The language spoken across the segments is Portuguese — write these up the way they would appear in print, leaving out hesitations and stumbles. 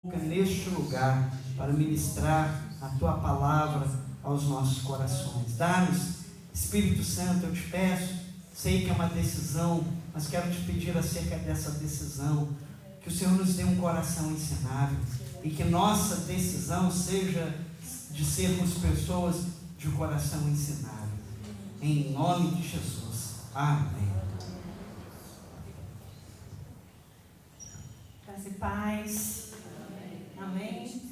neste lugar para ministrar a Tua palavra aos nossos corações. Dá-nos, Espírito Santo, eu te peço, sei que é uma decisão, mas quero te pedir acerca dessa decisão, que o Senhor nos dê um coração ensinável e que nossa decisão seja de sermos pessoas de coração ensinável. Em nome de Jesus. Amém. Graça e paz. Amém.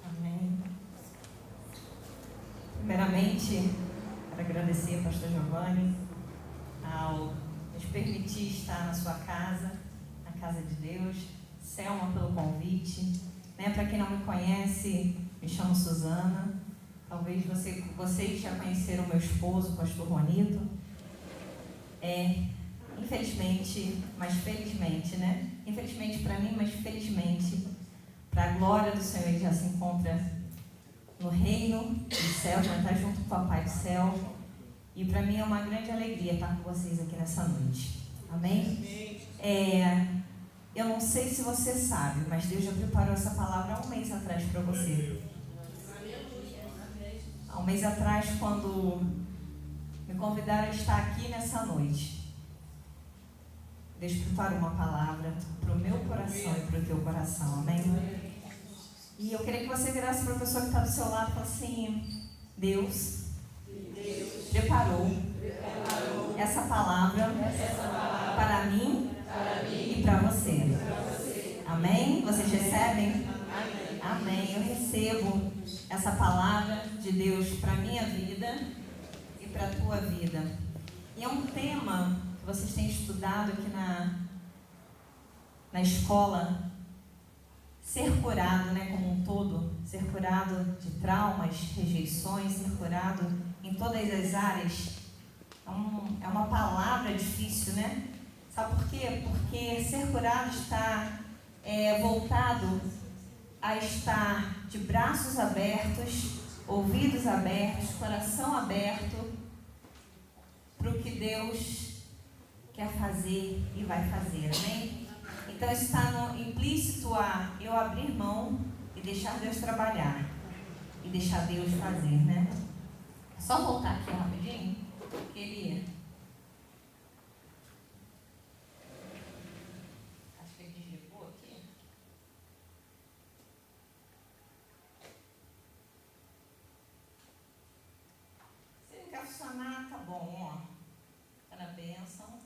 Amém. Primeiramente, quero agradecer ao pastor Giovanni ao nos permitir estar na sua casa, na casa de Deus. Selma pelo convite. Para quem não me conhece, me chamo Suzana. Talvez vocês já conheceram meu esposo, o pastor Juanito. Infelizmente, mas felizmente, Infelizmente para mim, mas felizmente, para a glória do Senhor, ele já se encontra no reino do céu, já está junto com o Papai do céu. E para mim é uma grande alegria estar com vocês aqui nessa noite. Amém? Eu não sei se você sabe, mas Deus já preparou essa palavra há um mês atrás para você. Há um mês atrás, quando me convidaram a estar aqui nessa noite, Deus preparou uma palavra para o meu coração e para o teu coração. Amém? E eu queria que você virasse para a pessoa que está do seu lado e falasse assim: Deus preparou essa palavra para mim e para você. Amém? Vocês recebem? Amém. Eu recebo essa palavra de Deus para a minha vida e para a tua vida. E é um tema que vocês têm estudado aqui na escola. Ser curado, como um todo. Ser curado de traumas, rejeições, ser curado em todas as áreas. É uma palavra difícil, Sabe por quê? Porque ser curado está voltado a estar de braços abertos, ouvidos abertos, coração aberto para o que Deus quer fazer e vai fazer, amém? Então isso está implícito a eu abrir mão e deixar Deus trabalhar e deixar Deus fazer, Só voltar aqui rapidinho, porque ele... Acho que ele desligou aqui. Se ele quer funcionar, tá bom, ó. Tá na bênção.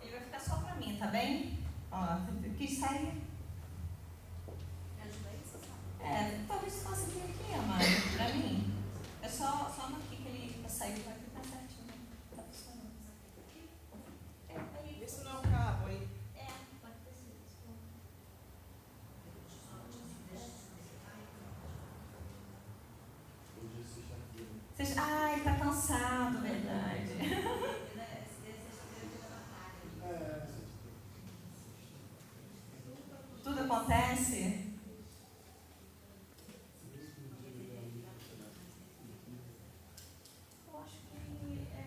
Ele vai ficar só pra mim, tá bem? Ó, eu quis sair. Talvez você possa vir aqui, amado, pra mim. É só no aqui que ele saiu, vai ficar certinho. Tá funcionando. Aí. Isso não é um cabo aí? Pode ter sido. Ele tá cansado, verdade. Tudo acontece? Eu acho que ele é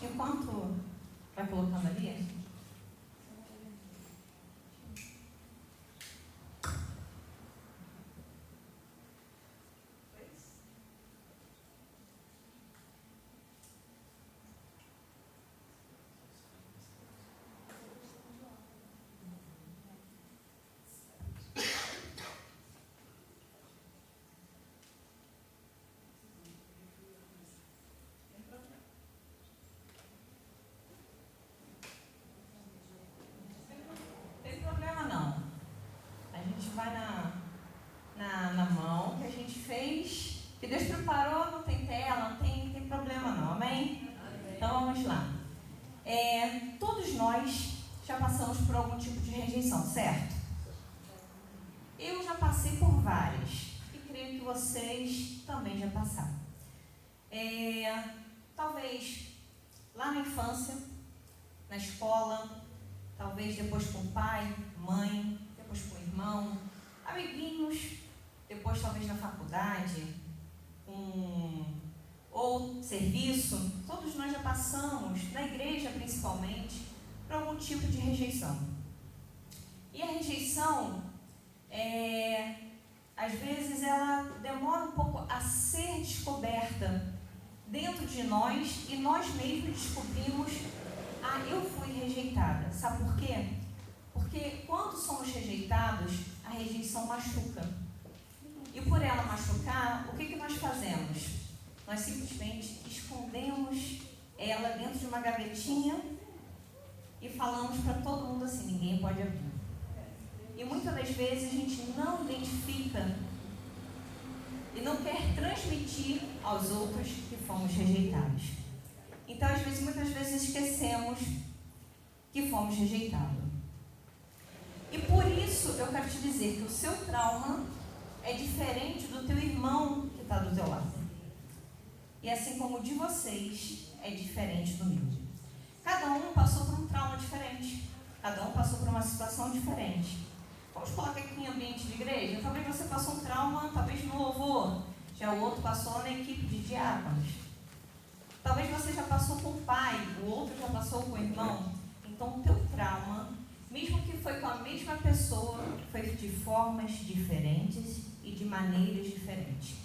enquanto vai colocando ali, vai na mão que a gente fez, que Deus preparou, não tem tela, não tem problema não, amém? Então vamos lá. Todos nós já passamos por algum tipo de rejeição, certo? Eu já passei por várias e creio que vocês também já passaram. Talvez lá na infância, na escola, talvez depois com o pai, mãe, depois com o irmão, amiguinhos, depois talvez na faculdade, ou serviço. Todos nós já passamos, na igreja principalmente, por algum tipo de rejeição. E a rejeição, às vezes ela demora um pouco a ser descoberta dentro de nós e nós mesmos descobrimos: eu fui rejeitada. Sabe por quê? Porque quando somos rejeitados, a rejeição machuca. E por ela machucar, o que nós fazemos? Nós simplesmente escondemos ela dentro de uma gavetinha e falamos para todo mundo assim: ninguém pode abrir. E muitas das vezes a gente não identifica e não quer transmitir aos outros que fomos rejeitados. Então, muitas vezes esquecemos que fomos rejeitados. E por isso eu quero te dizer que o seu trauma é diferente do teu irmão que está do teu lado. E assim como o de vocês é diferente do meu. Cada um passou por um trauma diferente. Cada um passou por uma situação diferente. Vamos colocar aqui em ambiente de igreja. Talvez você passou um trauma, talvez no louvor. Já o outro passou na equipe de diáconos. Talvez você já passou com o pai, o outro já passou com o irmão. Então o teu trauma, mesmo que foi com a mesma pessoa, foi de formas diferentes e de maneiras diferentes.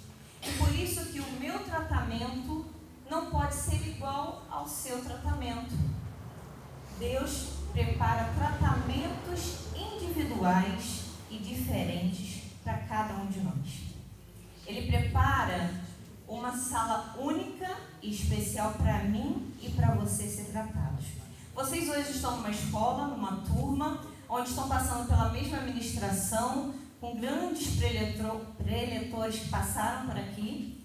E por isso que o meu tratamento não pode ser igual ao seu tratamento. Deus prepara tratamentos individuais e diferentes para cada um de nós. Ele prepara uma sala única e especial para mim e para você ser tratados. Vocês hoje estão numa escola, numa turma, onde estão passando pela mesma ministração, com grandes preletores que passaram por aqui.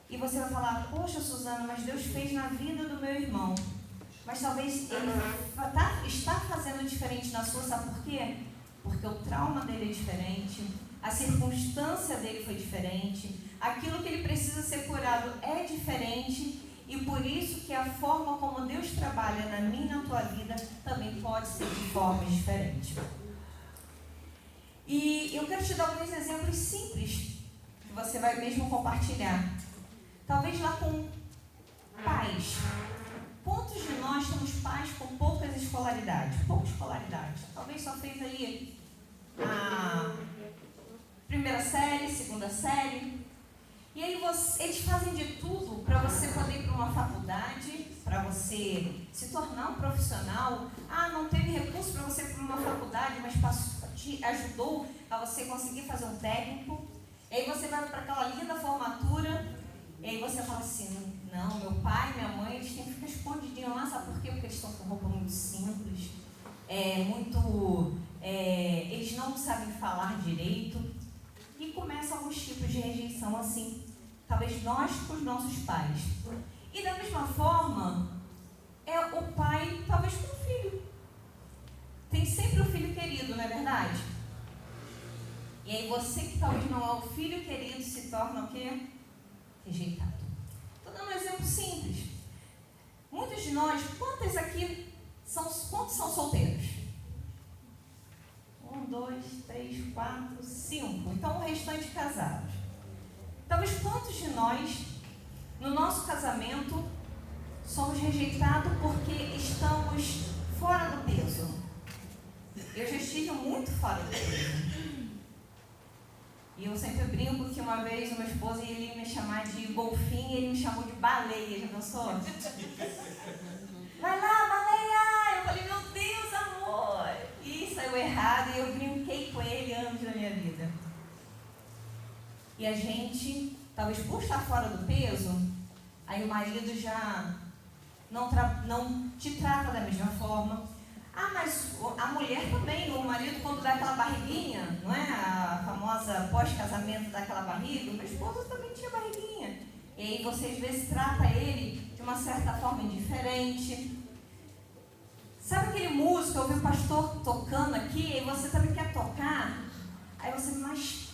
E você vai falar: poxa, Suzana, mas Deus fez na vida do meu irmão. Mas talvez ele está fazendo diferente na sua, sabe por quê? Porque o trauma dele é diferente, a circunstância dele foi diferente, aquilo que ele precisa ser curado é diferente, e por isso que a forma como Deus trabalha na minha e na tua vida também pode ser de forma diferente. E eu quero te dar alguns exemplos simples, que você vai mesmo compartilhar. Talvez lá com pais. Quantos de nós temos pais com poucas escolaridades? Pouca escolaridade. Talvez só fez aí a primeira série, segunda série. E aí eles fazem de tudo para você poder ir para uma faculdade, para você se tornar um profissional. Não teve recurso para você ir para uma faculdade, mas te ajudou a você conseguir fazer um técnico. E aí você vai para aquela linda formatura. E aí você fala assim: não, meu pai, minha mãe, eles têm que ficar escondidinhos lá. Sabe por quê? Porque eles estão com roupa muito simples, eles não sabem falar direito. E começam alguns tipos de rejeição assim, talvez nós com os nossos pais. E da mesma forma, o pai talvez com o filho. Tem sempre o filho querido, não é verdade? E aí você que talvez não é o filho querido se torna o quê? Rejeitado. Estou dando um exemplo simples. Muitos de nós, quantos são solteiros? 1, 2, 3, 4, 5. Então o restante casados. Talvez quantos de nós, no nosso casamento, somos rejeitados porque estamos fora do peso. Eu já estive muito fora do peso. E eu sempre brinco que uma vez o meu esposo ia me chamar de golfinho e ele me chamou de baleia. Já pensou? Vai lá, baleia! Eu falei, meu Deus, amor! E saiu errado e eu brinquei com ele anos da minha vida. E a gente, talvez por estar fora do peso, aí o marido já não te trata da mesma forma. Ah, mas a mulher também, o marido quando dá aquela barriguinha, não é? A famosa pós-casamento daquela barriga, o meu esposo também tinha barriguinha. E aí você às vezes trata ele de uma certa forma indiferente. Sabe aquele músico, eu ouvi o pastor tocando aqui, e você também quer tocar? Aí você, mas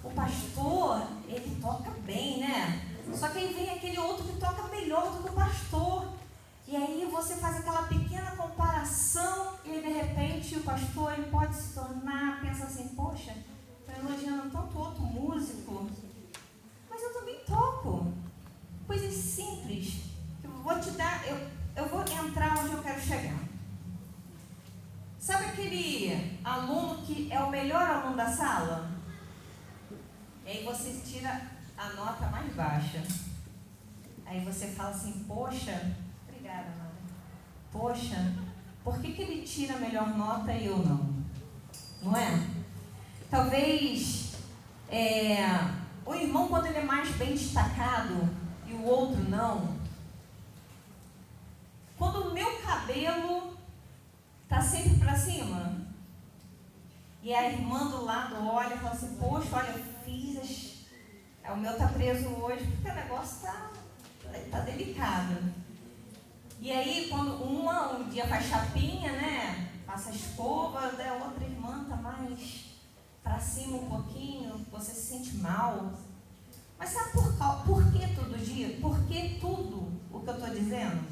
o pastor, ele toca bem, né? Só que aí vem aquele outro que toca melhor do que o pastor. E aí você faz aquela pequena comparação e de repente o pastor ele pode se tornar, pensa assim, poxa, estou elogiando tanto outro músico, mas eu também toco. Coisas simples. Eu vou te dar, eu vou entrar onde eu quero chegar. Sabe aquele aluno que é o melhor aluno da sala? E aí você tira a nota mais baixa. Aí você fala assim, poxa, obrigada, Mara. Poxa, por que ele tira a melhor nota e eu não? Não é? Talvez o irmão, quando ele é mais bem destacado e o outro não. Quando o meu cabelo está sempre para cima e a irmã do lado olha e fala assim, poxa, olha, o meu está preso hoje porque o negócio está delicado. E aí, quando um dia faz chapinha, né? Passa a escova, a outra irmã está mais para cima um pouquinho, você se sente mal. Mas sabe por que todo dia? Por que tudo o que eu estou dizendo?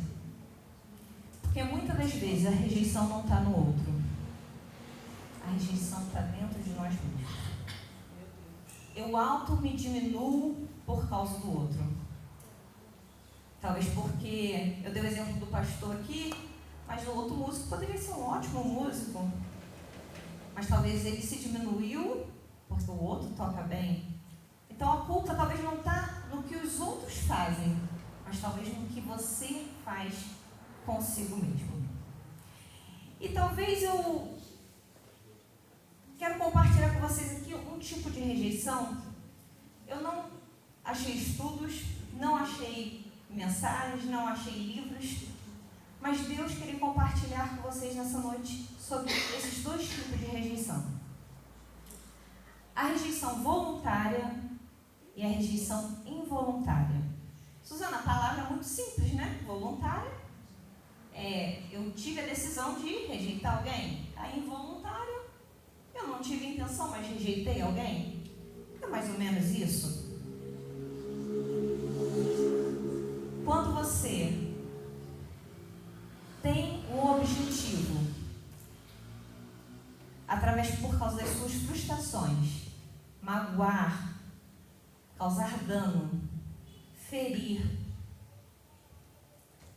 Porque muitas das vezes a rejeição não está no outro. A rejeição está dentro de nós mesmos. Eu auto me diminuo por causa do outro. Talvez porque eu dei o exemplo do pastor aqui, mas o outro músico poderia ser um ótimo músico. Mas talvez ele se diminuiu porque o outro toca bem. Então a culpa talvez não está no que os outros fazem, mas talvez no que você faz consigo mesmo. E talvez eu quero compartilhar com vocês aqui um tipo de rejeição. Eu não achei estudos, não achei mensagens, não achei livros, mas Deus queria compartilhar com vocês nessa noite sobre esses dois tipos de rejeição. A rejeição voluntária e a rejeição involuntária. Suzana, a palavra é muito simples, né? Voluntária. Eu tive a decisão de rejeitar alguém. A involuntária, eu não tive intenção, mas rejeitei alguém. É mais ou menos isso. Quando você tem um objetivo, através por causa das suas frustrações, magoar, causar dano, ferir,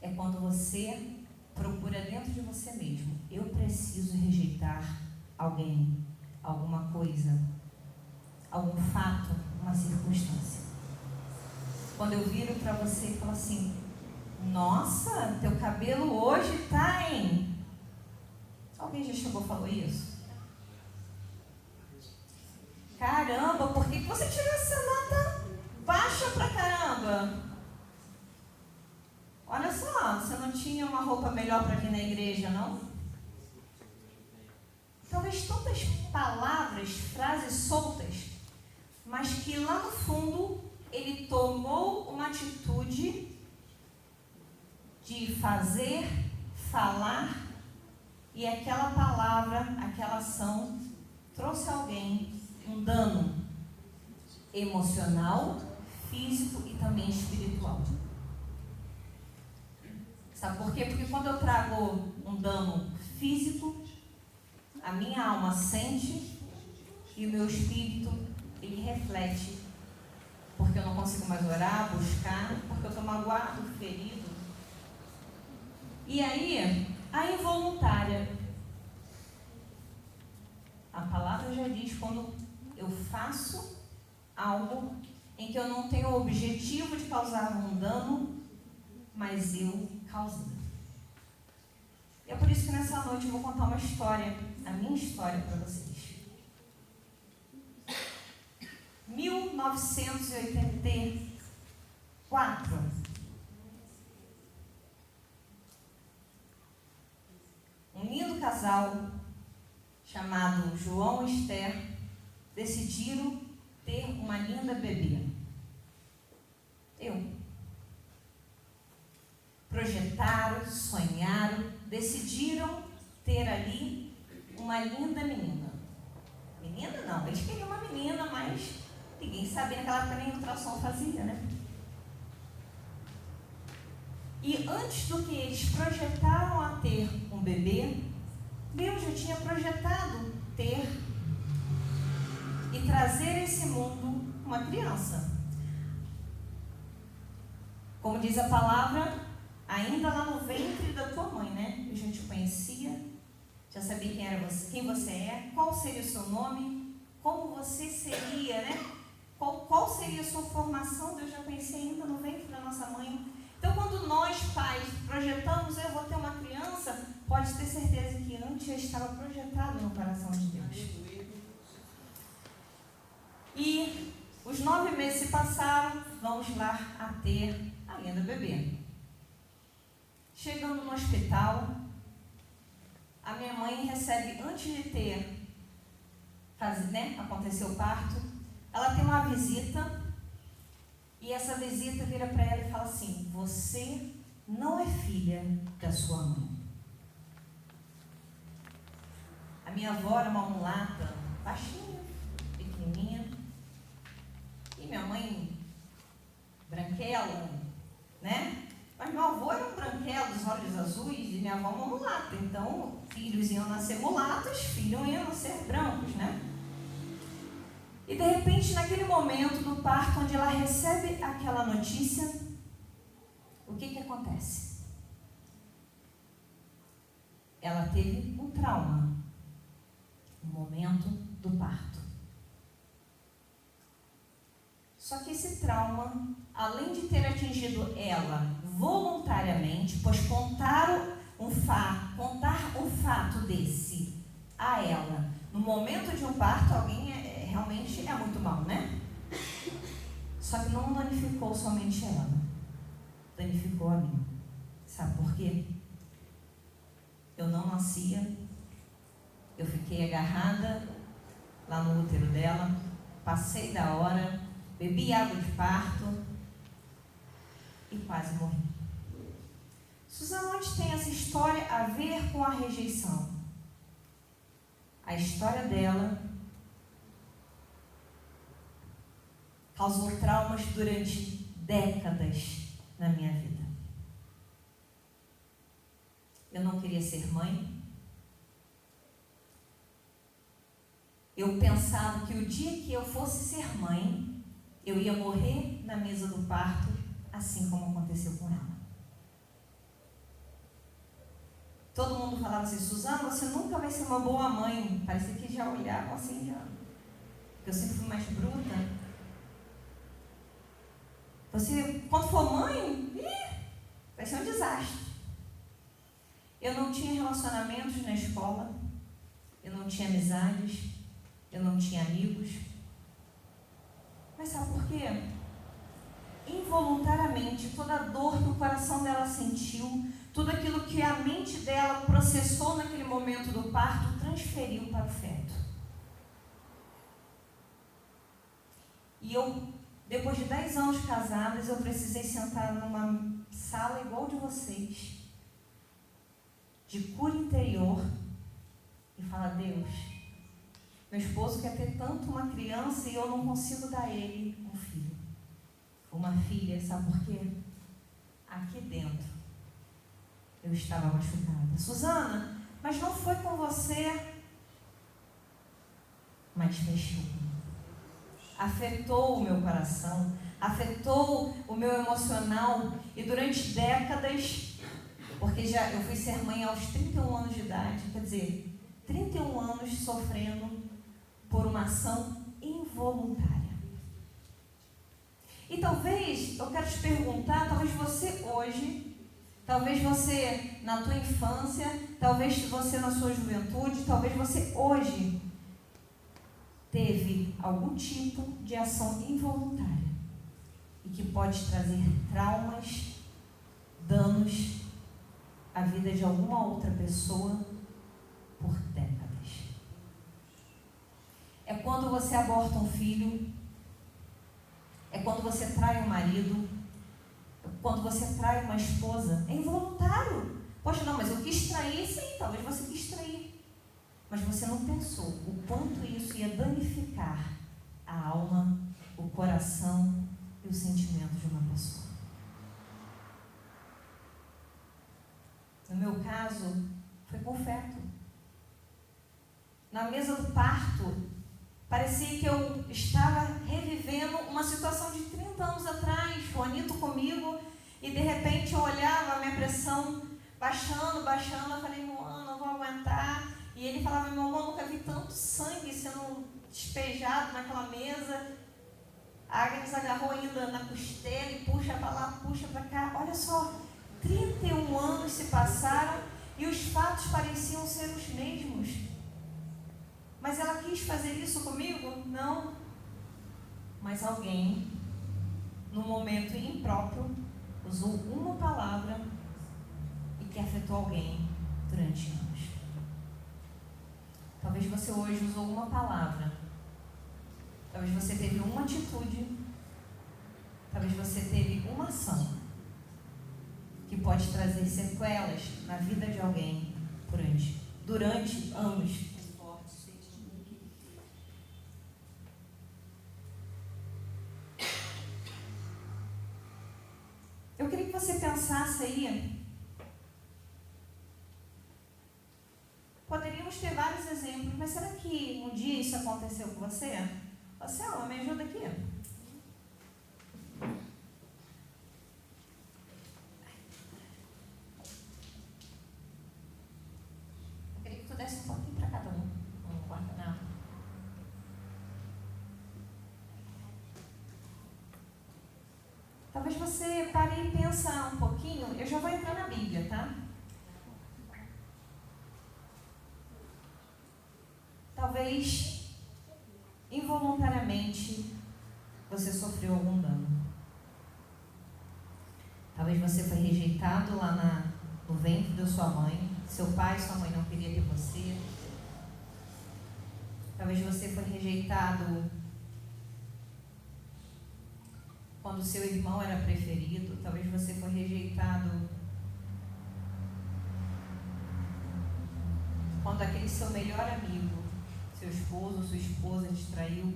é quando você procura dentro de você mesmo, eu preciso rejeitar alguém, alguma coisa, algum fato, uma circunstância. Quando eu viro para você e falo assim, nossa, teu cabelo hoje tá em... Alguém já chegou e falou isso? Caramba, por que você tirou essa nota baixa pra caramba? Olha só, você não tinha uma roupa melhor para vir na igreja, não? Talvez tantas palavras, frases soltas, mas que lá no fundo ele tomou uma atitude de fazer, falar, e aquela palavra, aquela ação trouxe a alguém um dano emocional, físico e também espiritual. Sabe por quê? Porque quando eu trago um dano físico, a minha alma sente e o meu espírito, ele reflete. Porque eu não consigo mais orar, buscar, porque eu estou magoado, ferido. E aí, a involuntária. A palavra já diz quando eu faço algo em que eu não tenho o objetivo de causar um dano, mas eu causei. E é por isso que nessa noite eu vou contar uma história, a minha história para vocês. 1984. Um lindo casal chamado João e Esther decidiram ter uma linda bebê. Projetaram, sonharam, decidiram ter ali uma linda menina. Menina não, eles queriam uma menina, mas ninguém sabia naquela época nem ultrassom fazia, né? E antes do que eles projetaram a ter um bebê, Deus já tinha projetado ter e trazer a esse mundo uma criança. Como diz a palavra, ainda lá no ventre da tua mãe, né? Eu já te conhecia, já sabia quem era você, quem você é, qual seria o seu nome, como você seria, né? Qual seria a sua formação, Deus já conhecia ainda no ventre da nossa mãe. Então, quando nós, pais, projetamos, eu vou ter uma criança, pode ter certeza que antes já estava projetado no coração de Deus. E os 9 meses se passaram, vamos lá a ter a linda bebê. Chegando no hospital, a minha mãe recebe, antes de ter, acontecer o parto, ela tem uma visita. E essa visita vira para ela e fala assim: você não é filha da sua mãe. A minha avó era uma mulata, baixinha, pequenininha. E minha mãe, branquela, né? Mas meu avô era um branquelo, dos olhos azuis, e minha avó uma mulata. Então, filhos iam nascer mulatos, filhos iam nascer brancos, né? E de repente, naquele momento do parto, onde ela recebe aquela notícia, o que acontece? Ela teve um trauma no momento do parto. Só que esse trauma, além de ter atingido ela voluntariamente, pois contar um fato desse a ela no momento de um parto, alguém realmente é muito mal, né? Só que não danificou somente ela, danificou a mim. Sabe por quê? Eu não nascia, eu fiquei agarrada lá no útero dela, passei da hora, bebi água de parto e quase morri. Suzana, onde tem essa história a ver com a rejeição? A história dela causou traumas durante décadas na minha vida. Eu não queria ser mãe. Eu pensava que o dia que eu fosse ser mãe, eu ia morrer na mesa do parto, assim como aconteceu com ela. Todo mundo falava assim: Suzana, você nunca vai ser uma boa mãe. Parecia que já olhavam assim, já. Porque eu sempre fui mais bruta. Você, quando for mãe, vai ser um desastre. Eu não tinha relacionamentos na escola, eu não tinha amizades, eu não tinha amigos. Mas sabe por quê? Involuntariamente, toda a dor que o coração dela sentiu, tudo aquilo que a mente dela processou naquele momento do parto, transferiu para o feto. E eu, depois de 10 anos casadas, eu precisei sentar numa sala igual de vocês, de cura interior, e falar: Deus, meu esposo quer ter tanto uma criança e eu não consigo dar a ele um filho, uma filha. Sabe por quê? Aqui dentro eu estava machucada. Suzana, mas não foi com você. Mas mexeu. Afetou o meu coração, afetou o meu emocional, e durante décadas, Porque eu fui ser mãe aos 31 anos de idade, quer dizer, 31 anos sofrendo por uma ação involuntária. E talvez, eu quero te perguntar, talvez você hoje, talvez você na tua infância, talvez você na sua juventude, talvez você hoje teve algum tipo de ação involuntária e que pode trazer traumas, danos à vida de alguma outra pessoa por décadas. É quando você aborta um filho, é quando você trai um marido, é quando você trai uma esposa. É involuntário. Poxa, não, mas eu quis trair, sim, talvez você quis trair. Mas você não pensou o quanto isso ia danificar a alma, o coração e os sentimentos de uma pessoa. No meu caso, foi com feto. Na mesa do parto, parecia que eu estava revivendo uma situação de 30 anos atrás, o Anito comigo, e de repente eu olhava a minha pressão baixando, eu falei, Moana, não vou aguentar. E ele falava, meu amor, nunca vi tanto sangue sendo despejado naquela mesa. A Agnes agarrou ainda na costela e puxa para lá, puxa para cá. Olha só, 31 anos se passaram e os fatos pareciam ser os mesmos. Mas ela quis fazer isso comigo? Não. Mas alguém, no momento impróprio, usou uma palavra e que afetou alguém durante anos. Talvez você hoje usou uma palavra. Talvez você teve uma atitude. Talvez você teve uma ação que pode trazer sequelas na vida de alguém durante anos. Eu queria que você pensasse aí. Poderíamos ter vários exemplos, mas será que um dia isso aconteceu com você? Você, me ajuda aqui. Eu queria que tu desse um pouquinho para cada um guardanapo. Talvez você pare e pense um pouquinho. Eu já vou entrar na Bíblia, tá? Talvez, involuntariamente, você sofreu algum dano. Talvez você foi rejeitado lá no ventre da sua mãe. Seu pai e sua mãe não queriam ter você. Talvez você foi rejeitado quando seu irmão era preferido. Talvez você foi rejeitado quando aquele seu melhor amigo, seu esposo ou sua esposa te traiu.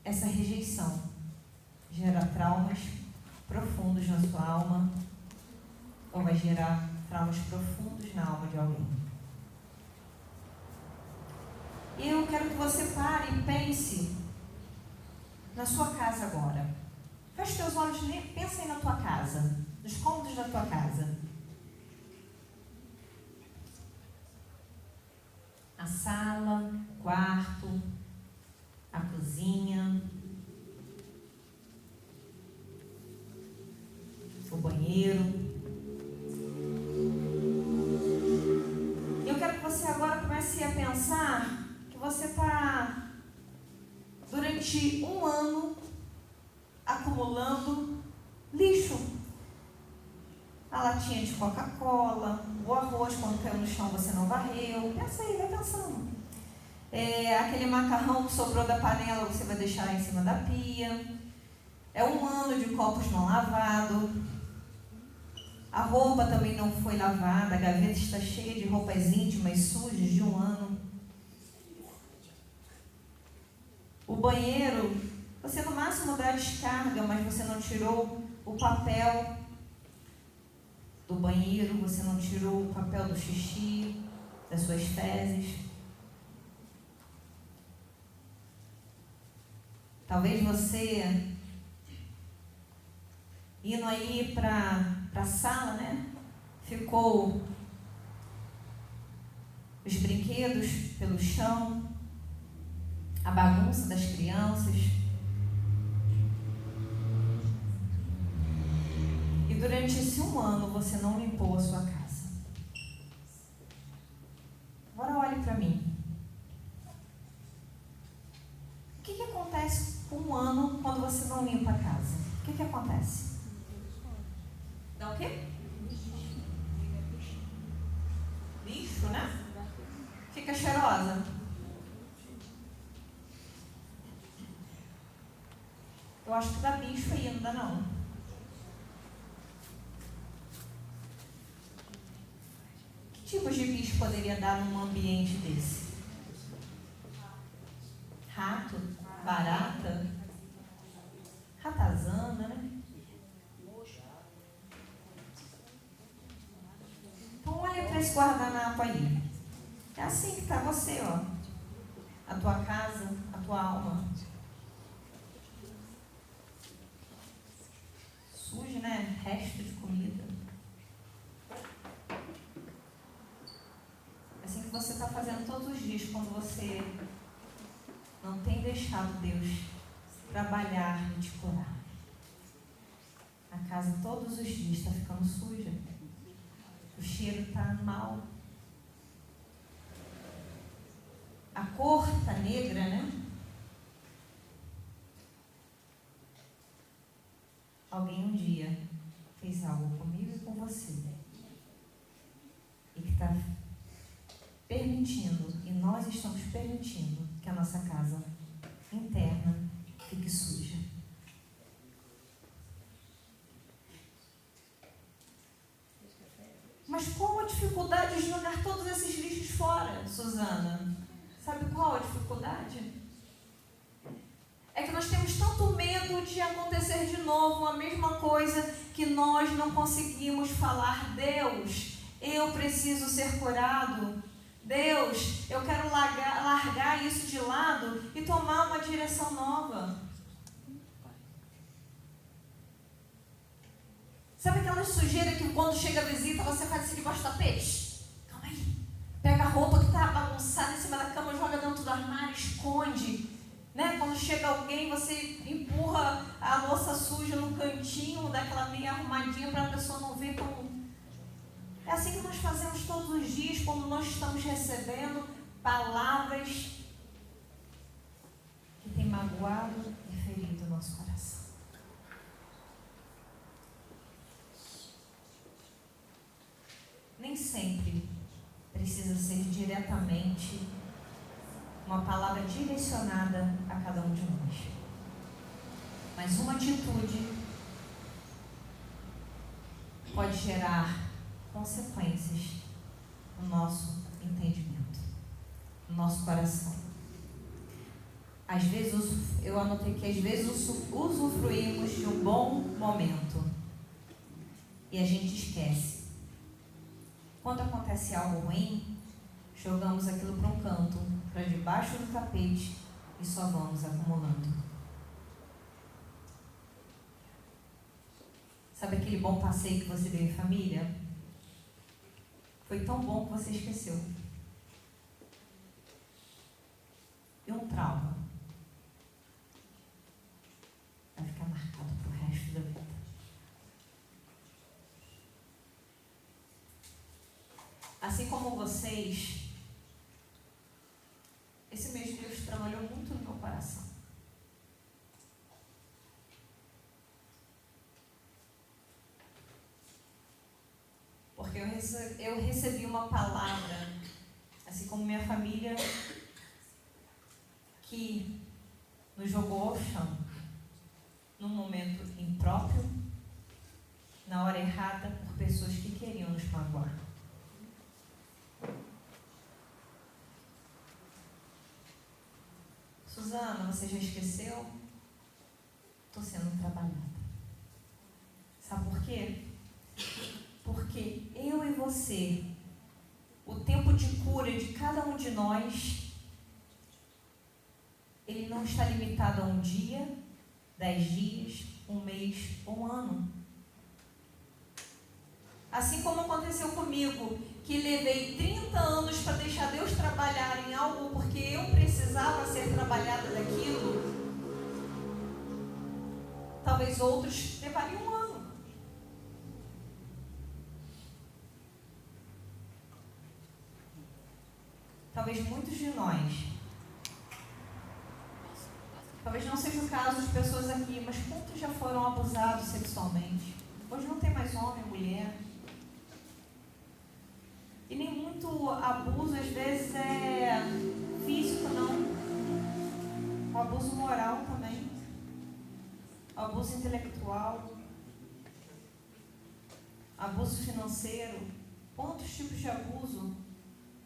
Essa rejeição gera traumas profundos na sua alma ou vai gerar traumas profundos na alma de alguém. E eu quero que você pare e pense na sua casa agora. Feche teus olhos, pensa aí na tua casa, nos cômodos da tua casa. A sala, o quarto, a cozinha, o banheiro. Eu quero que você agora comece a pensar que você está, durante um ano, acumulando lixo. A latinha de Coca-Cola, o arroz quando caiu no chão você não varreu. Pensa aí, vai pensando. Aquele macarrão que sobrou da panela você vai deixar em cima da pia. É um ano de copos não lavados. A roupa também não foi lavada. A gaveta está cheia de roupas íntimas sujas de um ano. O banheiro, você no máximo dá a descarga, mas você não tirou o papel do banheiro, você não tirou o papel do xixi, das suas fezes. Talvez você Indo aí para a sala, né? Ficou os brinquedos pelo chão, a bagunça das crianças. E durante esse 1 ano você não limpou a sua casa. Agora olhe para mim. O que acontece com 1 ano quando você não limpa a casa? O que acontece? Dá o quê? Lixo, né? Fica cheirosa. Eu acho que dá bicho aí, não dá não. Que tipos de bicho poderia dar num ambiente desse? Rato? Barata? Ratazana, né? Então olha para esse guardanapo aí. É assim que está você, ó. A tua casa, a tua alma. Suja, né? Resto de comida. É assim que você está fazendo todos os dias quando você não tem deixado Deus trabalhar e te curar. A casa todos os dias está ficando suja. O cheiro está mal. A cor está negra, né? Alguém um dia fez algo comigo e com você. E que está permitindo, e nós estamos permitindo, que a nossa casa interna fique suja. Mas qual a dificuldade de jogar todos esses lixos fora, Suzana? Sabe qual a dificuldade? É que nós temos tanto medo de acontecer de novo a mesma coisa que nós não conseguimos falar. Deus, eu preciso ser curado. Deus, eu quero largar isso de lado e tomar uma direção nova. Sabe aquela sujeira que quando chega a visita você faz assim debaixo do tapete? Calma aí. Pega a roupa que está bagunçada em cima da cama, joga dentro do armário, esconde. Né? Quando chega alguém, você empurra a louça suja no cantinho, daquela meia arrumadinha para a pessoa não ver como... É assim que nós fazemos todos os dias quando nós estamos recebendo palavras que têm magoado e ferido o nosso coração. Nem sempre precisa ser diretamente uma palavra direcionada a cada um de nós. Mas uma atitude pode gerar consequências no nosso entendimento, no nosso coração. Às vezes, eu anotei que às vezes usufruímos de um bom momento e a gente esquece. Quando acontece algo ruim, jogamos aquilo para um canto, para debaixo do tapete e só vamos acumulando. Sabe aquele bom passeio que você deu em família? Foi tão bom que você esqueceu. E um trauma vai ficar marcado para o resto da vida. Assim como vocês, esse mês de Deus trabalhou muito no meu coração. Porque eu recebi uma palavra, assim como minha família, que nos jogou ao chão, num momento impróprio, na hora errada, por pessoas que queriam nos magoar. Suzana, você já esqueceu? Estou sendo trabalhada. Sabe por quê? Porque eu e você, o tempo de cura de cada um de nós, ele não está limitado a um dia, 10 dias, um mês ou um ano. Assim como aconteceu comigo, que levei 30 anos para deixar Deus trabalhar em algo porque eu precisava ser trabalhada daquilo, talvez outros levariam um ano. Talvez muitos de nós, talvez não seja o caso de pessoas aqui, mas quantos já foram abusados sexualmente? Hoje não tem mais homem, mulher. E nem muito abuso, às vezes, é físico, não. O abuso moral também. O abuso intelectual. Abuso financeiro. Quantos tipos de abuso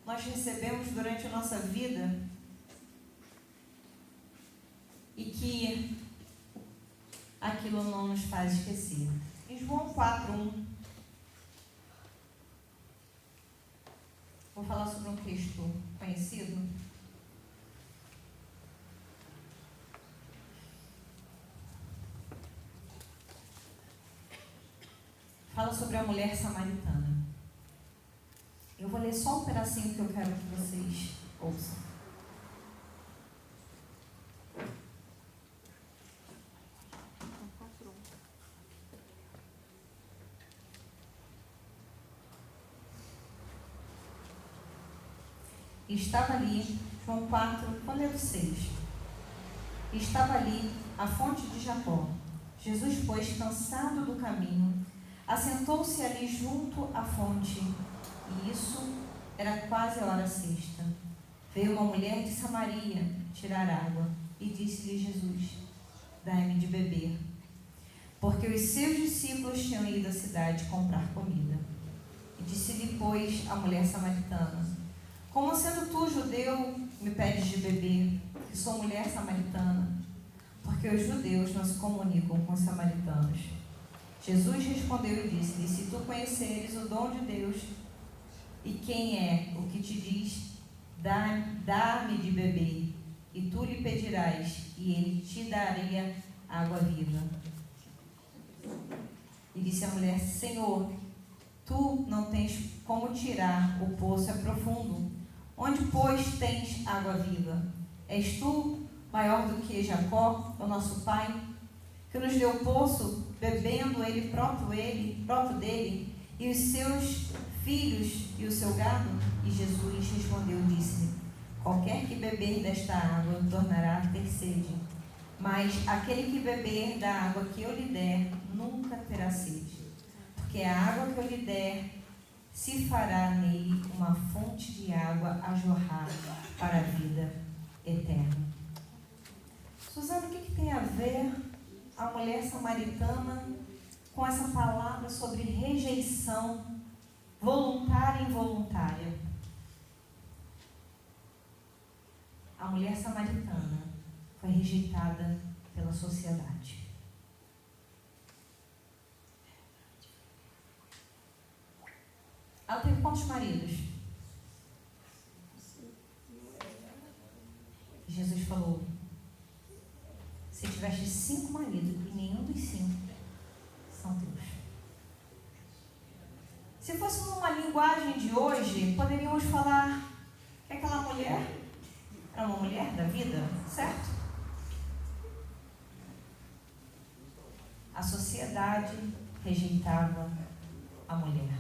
nós recebemos durante a nossa vida e que aquilo não nos faz esquecer. Em João 4:1, vou falar sobre um texto conhecido. Fala sobre a mulher samaritana. Eu vou ler só um pedacinho que eu quero que vocês ouçam. Estava ali, João 4, vou ler o 6. Estava ali a fonte de Jacó. Jesus, pois, cansado do caminho, assentou-se ali junto à fonte, e isso era quase a hora sexta. Veio uma mulher de Samaria tirar água, e disse-lhe Jesus: dai-me de beber. Porque os seus discípulos tinham ido à cidade comprar comida. E disse-lhe, pois, a mulher samaritana: como sendo tu, judeu, me pedes de beber, que sou mulher samaritana? Porque os judeus não se comunicam com os samaritanos. Jesus respondeu e disse-lhe: se tu conheceres o dom de Deus, e quem é o que te diz, dá-me de beber, e tu lhe pedirás, e ele te daria água viva. E disse a mulher: Senhor, tu não tens como tirar, o poço é profundo. Onde, pois, tens água viva? És tu maior do que Jacó, o nosso pai, que nos deu o poço, bebendo ele próprio dele, e os seus filhos e o seu gado? E Jesus respondeu e disse-lhe: qualquer que beber desta água tornará a ter sede, mas aquele que beber da água que eu lhe der nunca terá sede, porque a água que eu lhe der se fará nele uma fonte de água a jorrar para a vida eterna. Suzana, o que tem a ver a mulher samaritana com essa palavra sobre rejeição voluntária e involuntária? A mulher samaritana foi rejeitada pela sociedade. Ela teve quantos maridos? Jesus falou: se tiveste 5 maridos e nenhum dos 5 são teus. Se fosse numa linguagem de hoje, poderíamos falar que aquela mulher era uma mulher da vida, certo? A sociedade rejeitava a mulher.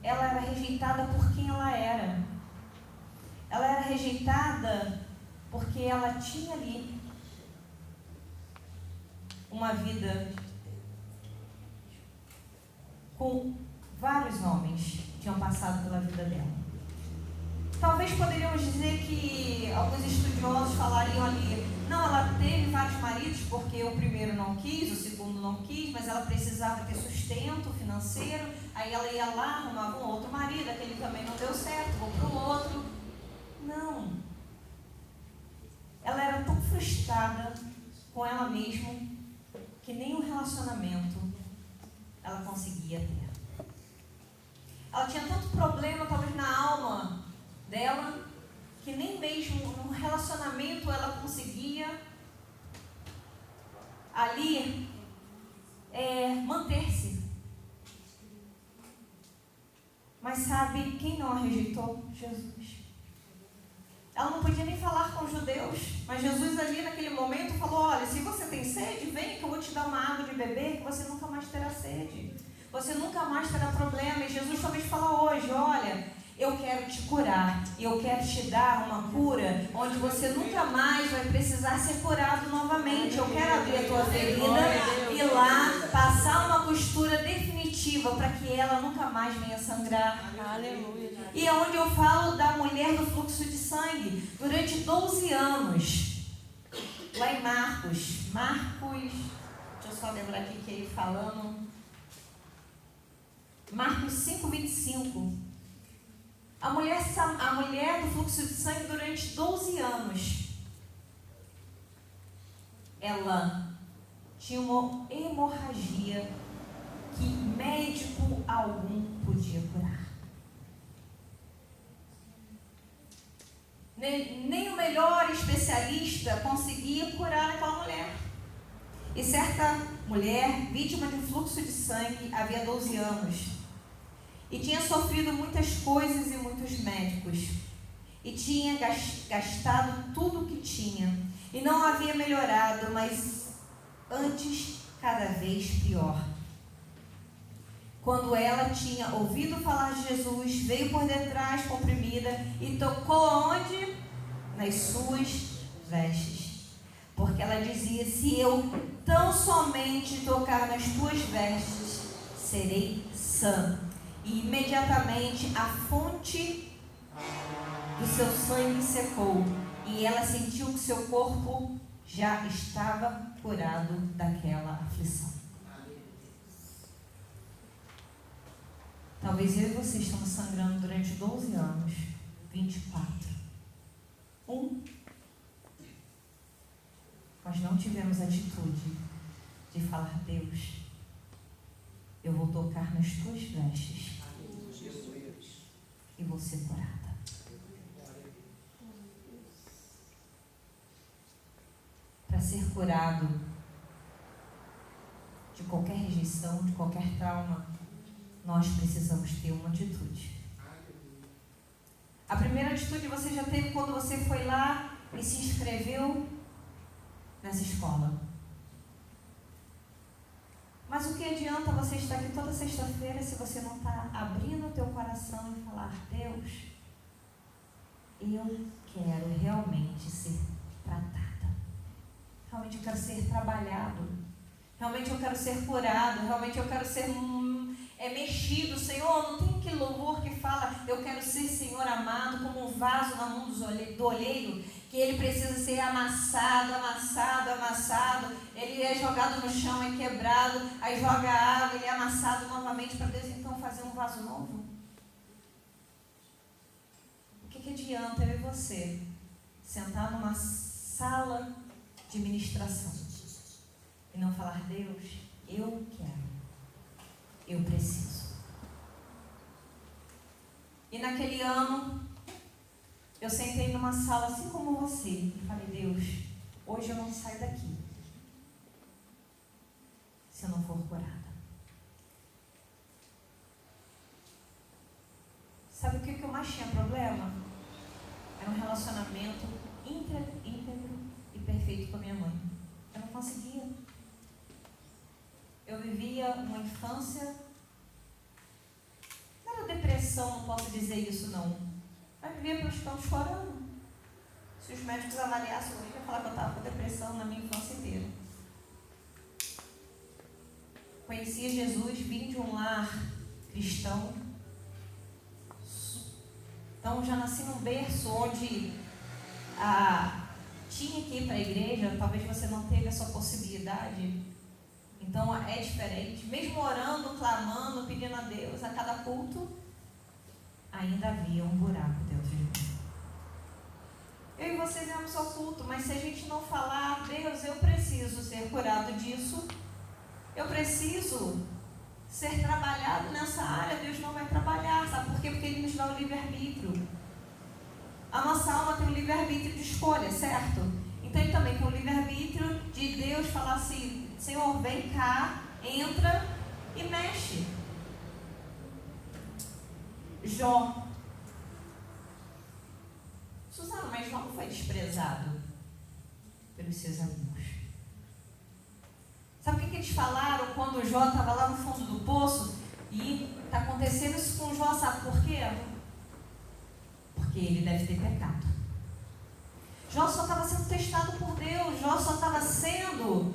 Ela era rejeitada por quem ela era. Ela era rejeitada porque ela tinha ali uma vida com vários homens que tinham passado pela vida dela. Talvez poderíamos dizer que alguns estudiosos falariam ali: não, ela teve vários maridos porque o primeiro não quis, o segundo não quis, mas ela precisava ter sustento financeiro, aí ela ia lá, arrumava um outro marido, aquele também não deu certo, vou para o outro. Não. Ela era tão frustrada com ela mesma que nem um relacionamento ela conseguia ter. Ela tinha tanto problema, talvez, na alma dela, que nem mesmo num relacionamento ela conseguia ali manter-se. Mas sabe quem não a rejeitou? Jesus. Ela não podia nem falar com os judeus, mas Jesus ali naquele momento falou: olha, se você tem sede, vem que eu vou te dar uma água de beber, que você nunca mais terá sede. Você nunca mais terá problema. E Jesus talvez fala hoje: olha, eu quero te curar, e eu quero te dar uma cura onde você nunca mais vai precisar ser curado novamente. Eu quero abrir a tua ferida e lá passar uma costura definitiva para que ela nunca mais venha sangrar. Aleluia. E é onde eu falo da mulher do fluxo de sangue, durante 12 anos, lá em Marcos, deixa eu só lembrar aqui que ele falando, Marcos 5:25, a mulher do fluxo de sangue durante 12 anos, ela tinha uma hemorragia que médico algum podia curar. Nem o melhor especialista conseguia curar aquela mulher. E certa mulher, vítima de um fluxo de sangue, havia 12 anos. E tinha sofrido muitas coisas e muitos médicos. E tinha gastado tudo o que tinha. E não havia melhorado, mas antes cada vez pior. Quando ela tinha ouvido falar de Jesus, veio por detrás comprimida e tocou onde? Nas suas vestes. Porque ela dizia: se eu tão somente tocar nas tuas vestes, serei sã. E imediatamente a fonte do seu sangue secou. E ela sentiu que seu corpo já estava curado daquela aflição. Talvez eu e você estamos sangrando durante 12 anos, 24. Nós não tivemos atitude de falar: Deus, eu vou tocar nas tuas vestes e vou ser curada. Para ser curado de qualquer rejeição, de qualquer trauma, nós precisamos ter uma atitude. A primeira atitude você já teve quando você foi lá e se inscreveu nessa escola. Mas o que adianta você estar aqui toda sexta-feira se você não está abrindo o teu coração e falar: Deus, eu quero realmente ser tratada. Realmente eu quero ser trabalhado. Realmente eu quero ser curado. Realmente eu quero ser mexido. Senhor, não tem aquele louvor que fala: eu quero ser, Senhor, amado como um vaso na mão do olheiro, que ele precisa ser amassado, ele é jogado no chão, é quebrado, aí joga água, ele é amassado novamente para Deus então fazer um vaso novo. O que adianta eu e você sentar numa sala de ministração e não falar: Deus, eu quero, eu preciso. E naquele ano, eu sentei numa sala assim como você e falei: Deus, hoje eu não saio daqui se eu não for curada. Sabe o que eu mais tinha problema? Era um relacionamento íntegro e perfeito com a minha mãe. Eu não conseguia. Eu vivia uma infância, não era depressão, não posso dizer isso não, mas vivia praticamente chorando. Se os médicos avaliassem hoje, eu ia falar que eu estava com depressão na minha infância inteira. Conhecia Jesus, vim de um lar cristão, então já nasci num berço onde tinha que ir para a igreja. Talvez você não teve essa possibilidade. Então é diferente. Mesmo orando, clamando, pedindo a Deus a cada culto, ainda havia um buraco dentro de mim. Eu e vocês íamos ao culto, mas se a gente não falar: Deus, eu preciso ser curado disso, eu preciso ser trabalhado nessa área, Deus não vai trabalhar. Sabe por quê? Porque Ele nos dá o livre-arbítrio. A nossa alma tem o livre-arbítrio de escolha, certo? Então Ele também tem o livre-arbítrio de Deus falar assim: Senhor, vem cá, entra e mexe. Jó. Suzana, mas Jó não foi desprezado pelos seus amigos. Sabe o que eles falaram quando o Jó estava lá no fundo do poço? E está acontecendo isso com o Jó, sabe por quê? Porque ele deve ter pecado. Jó só estava sendo testado por Deus. Jó só estava sendo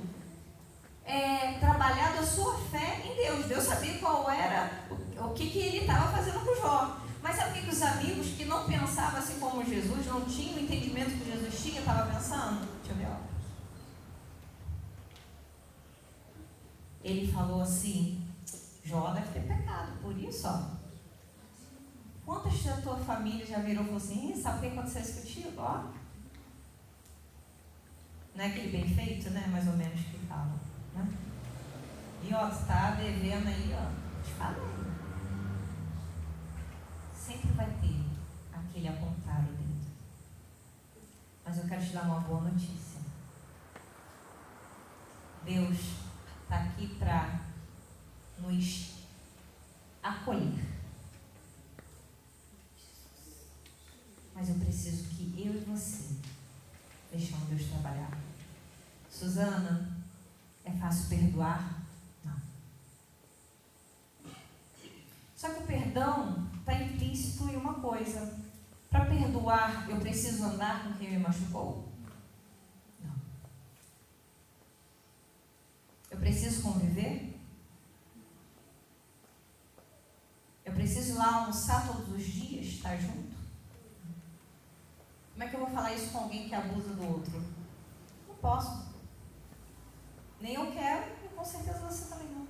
trabalhado a sua fé em Deus. Deus sabia qual era, o que ele estava fazendo com Jó. Mas sabe o que os amigos que não pensavam assim como Jesus, não tinham o entendimento que Jesus tinha, estavam pensando? Deixa eu ver, ó. Ele falou assim: Jó deve ter pecado, por isso, ó. Quantas da tua família já virou e falou assim: sabe o que aconteceu isso contigo? Ó. Não é aquele bem feito, né? Mais ou menos que fala, né? E ó, tu tá devendo aí, ó. Te falei. Sempre vai ter aquele apontar o dedo. Mas eu quero te dar uma boa notícia. Deus está aqui para nos acolher. Mas eu preciso que eu e você deixemos Deus trabalhar. Suzana, é fácil perdoar? Não. Só que o perdão está implícito em uma coisa. Para perdoar, eu preciso andar com quem me machucou? Não. Eu preciso conviver? Eu preciso ir lá almoçar todos os dias, estar junto? Como é que eu vou falar isso com alguém que abusa do outro? Não posso. Nem eu quero, e com certeza você também não.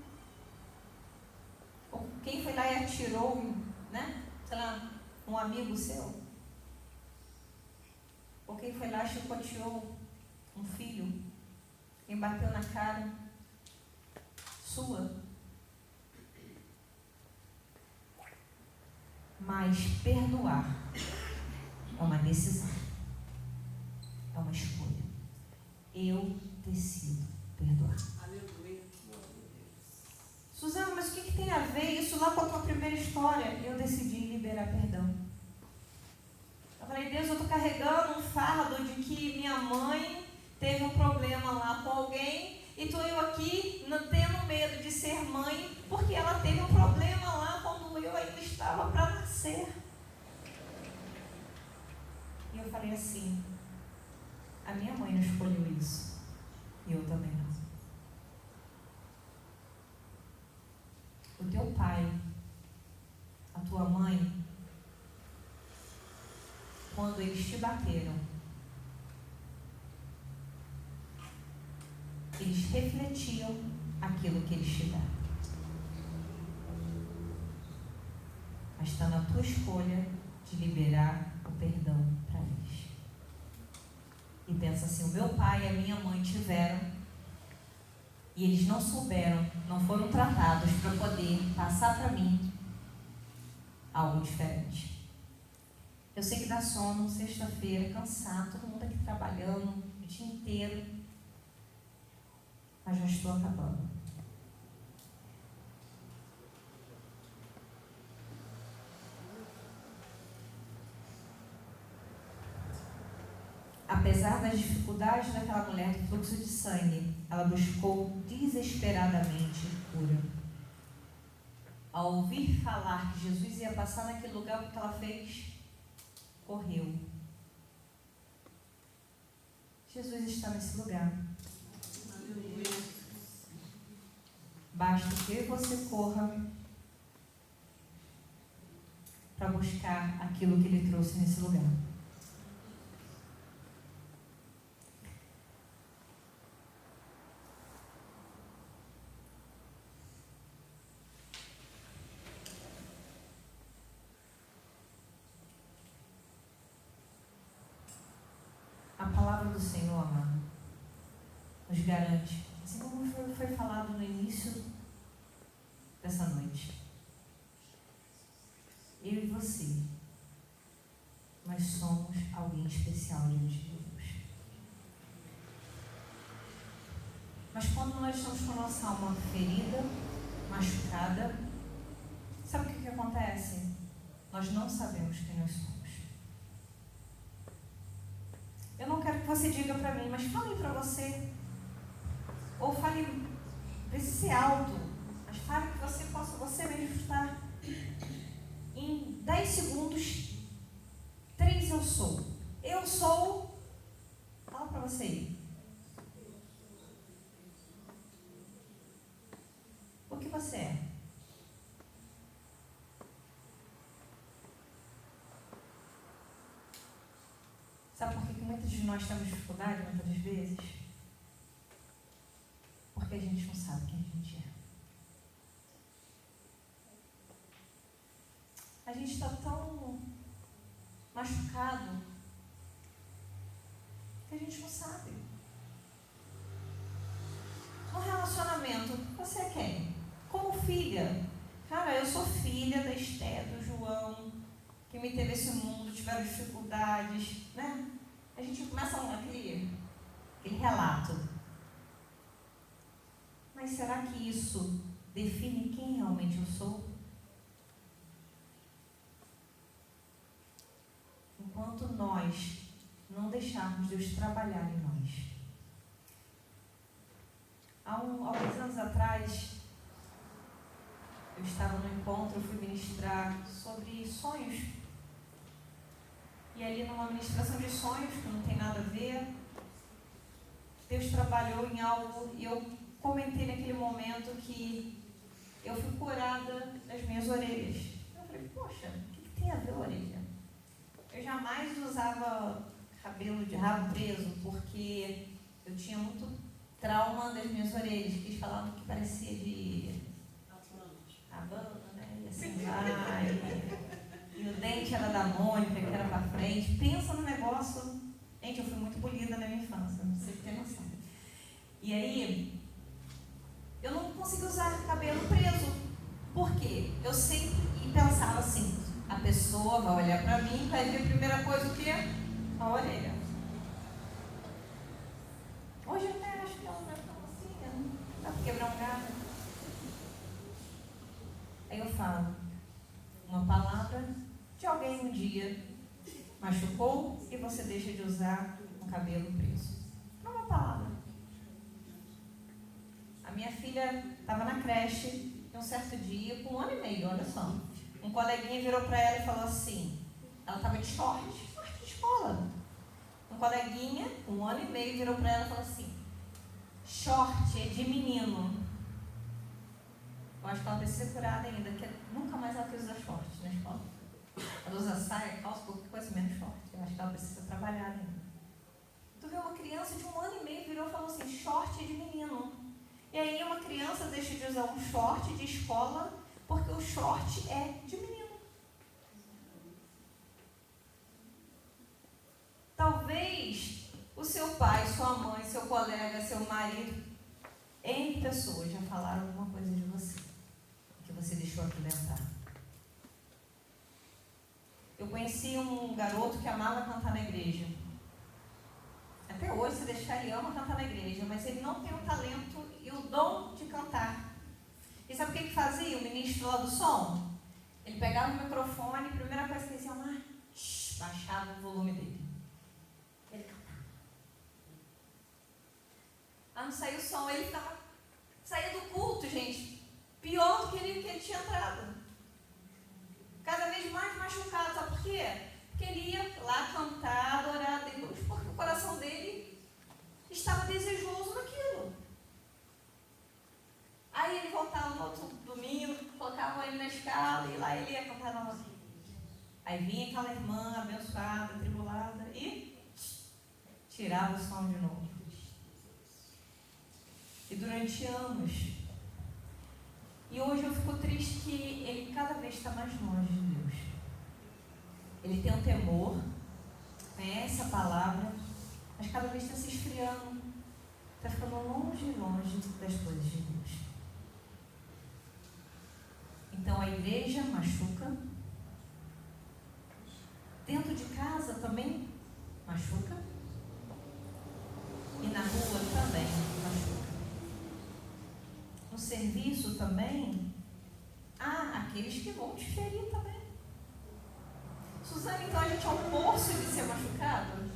Ou quem foi lá e atirou, né? Sei lá, um amigo seu? Ou quem foi lá e chicoteou um filho? Quem bateu na cara sua? Mas perdoar é uma decisão. É uma escolha. Eu decido perdoar. Aleluia. Suzana, mas o que tem a ver isso lá com a tua primeira história? Eu decidi liberar perdão. Eu falei: Deus, eu estou carregando um fardo de que minha mãe teve um problema lá com alguém e estou eu aqui tendo medo de ser mãe porque ela teve um problema lá quando eu ainda estava para nascer. E eu falei assim: a minha mãe não escolheu isso. E eu também não. O teu pai, a tua mãe, quando eles te bateram, eles refletiam aquilo que eles te deram. Mas está na tua escolha de liberar o perdão para eles. E pensa assim: o meu pai e a minha mãe tiveram, e eles não souberam, não foram tratados para poder passar para mim algo diferente. Eu sei que dá sono, sexta-feira, cansado, todo mundo aqui trabalhando o dia inteiro, mas já estou acabando. Apesar das dificuldades daquela mulher do fluxo de sangue, ela buscou desesperadamente cura. Ao ouvir falar que Jesus ia passar naquele lugar, o que ela fez? Correu. Jesus está nesse lugar. Basta que eu e você corra para buscar aquilo que Ele trouxe nesse lugar. A palavra do Senhor, amado, nos garante, assim como foi falado no início dessa noite. Eu e você, nós somos alguém especial diante de Deus. Mas quando nós estamos com a nossa alma ferida, machucada, sabe o que acontece? nós não sabemos quem nós somos. Eu não quero que você diga para mim, mas fale para você. Ou fale, precisa ser alto, mas fale que você possa você mesmo estar em 10 segundos. 3 eu sou. Eu sou. Fala para você aí. O que você é? Sabe por que muitos de nós temos dificuldade, muitas das vezes? Porque a gente não sabe quem a gente é. A gente está tão machucado que a gente não sabe. No relacionamento, você é quem? Como filha. Cara, eu sou filha da Esté, do João, que me teve esse mundo, tiveram dificuldades, né? A gente começa aquele relato. Mas será que isso define quem realmente eu sou? Enquanto nós não deixarmos Deus trabalhar em nós. Há alguns anos atrás, eu estava no encontro, eu fui ministrar sobre sonhos. E ali numa ministração de sonhos, que não tem nada a ver, Deus trabalhou em algo e eu comentei naquele momento que eu fui curada das minhas orelhas. Eu falei, poxa, o que tem a ver a orelha? Eu jamais usava cabelo de rabo preso porque eu tinha muito trauma das minhas orelhas, que eles falavam que parecia de Havana, né? E assim vai. E o dente era da Mônica, que era pra frente. Pensa no negócio. Gente, eu fui muito polida na minha infância, não sei se tem noção. E aí, eu não conseguia usar cabelo preso. Por quê? Eu sempre pensava assim, a pessoa vai olhar pra mim, vai ver a primeira coisa o quê? A orelha. Hoje eu até acho que ela vai ficar assim, não dá pra quebrar um galho. Aí eu falo, uma palavra de alguém um dia machucou e você deixa de usar um cabelo preso. Não é uma palavra. A minha filha estava na creche um certo dia, com 1 ano e meio, olha só. Um coleguinha virou para ela e falou assim, ela estava de short de escola. Um coleguinha, com 1 ano e meio, virou para ela e falou assim, short é de menino. Eu acho que ela precisa ser curada ainda, porque nunca mais ela quis usar short na escola. Ela usa saia, calça, qualquer coisa menos short. Eu acho que ela precisa trabalhar ainda. Tu vê uma criança de 1 ano e meio virou e falou assim, short é de menino. E aí uma criança deixa de usar um short de escola porque o short é de menino. Talvez o seu pai, sua mãe, seu colega, seu marido, N pessoas já falaram alguma coisa de você, que você deixou apimentar. Eu conheci um garoto que amava cantar na igreja. Até hoje, se deixar, ele ama cantar na igreja, mas ele não tem o talento e o dom de cantar. E sabe o que ele fazia? O ministro lá do som? Ele pegava o microfone e a primeira coisa que ele dizia, baixava o volume dele. Ele cantava. Lá não saiu o som, ele saía do culto, gente, pior do que ele tinha entrado. Cada vez mais machucado, sabe por quê? Porque ele ia lá cantar, adorar a Deus, porque o coração dele estava desejoso naquilo. Aí ele voltava no outro domingo, colocavam ele na escala e lá ele ia cantar novamente. Aí vinha aquela irmã abençoada, tribulada e tirava o som de novo. E durante anos. E hoje eu fico triste que ele cada vez está mais longe de Deus. Ele tem um temor, conhece a palavra, mas cada vez está se esfriando. Está ficando longe das coisas de Deus. Então a igreja machuca. Dentro de casa também machuca. E na rua também machuca. No serviço também, há aqueles que vão te ferir também. Suzane, então a gente é um poço de ser machucado?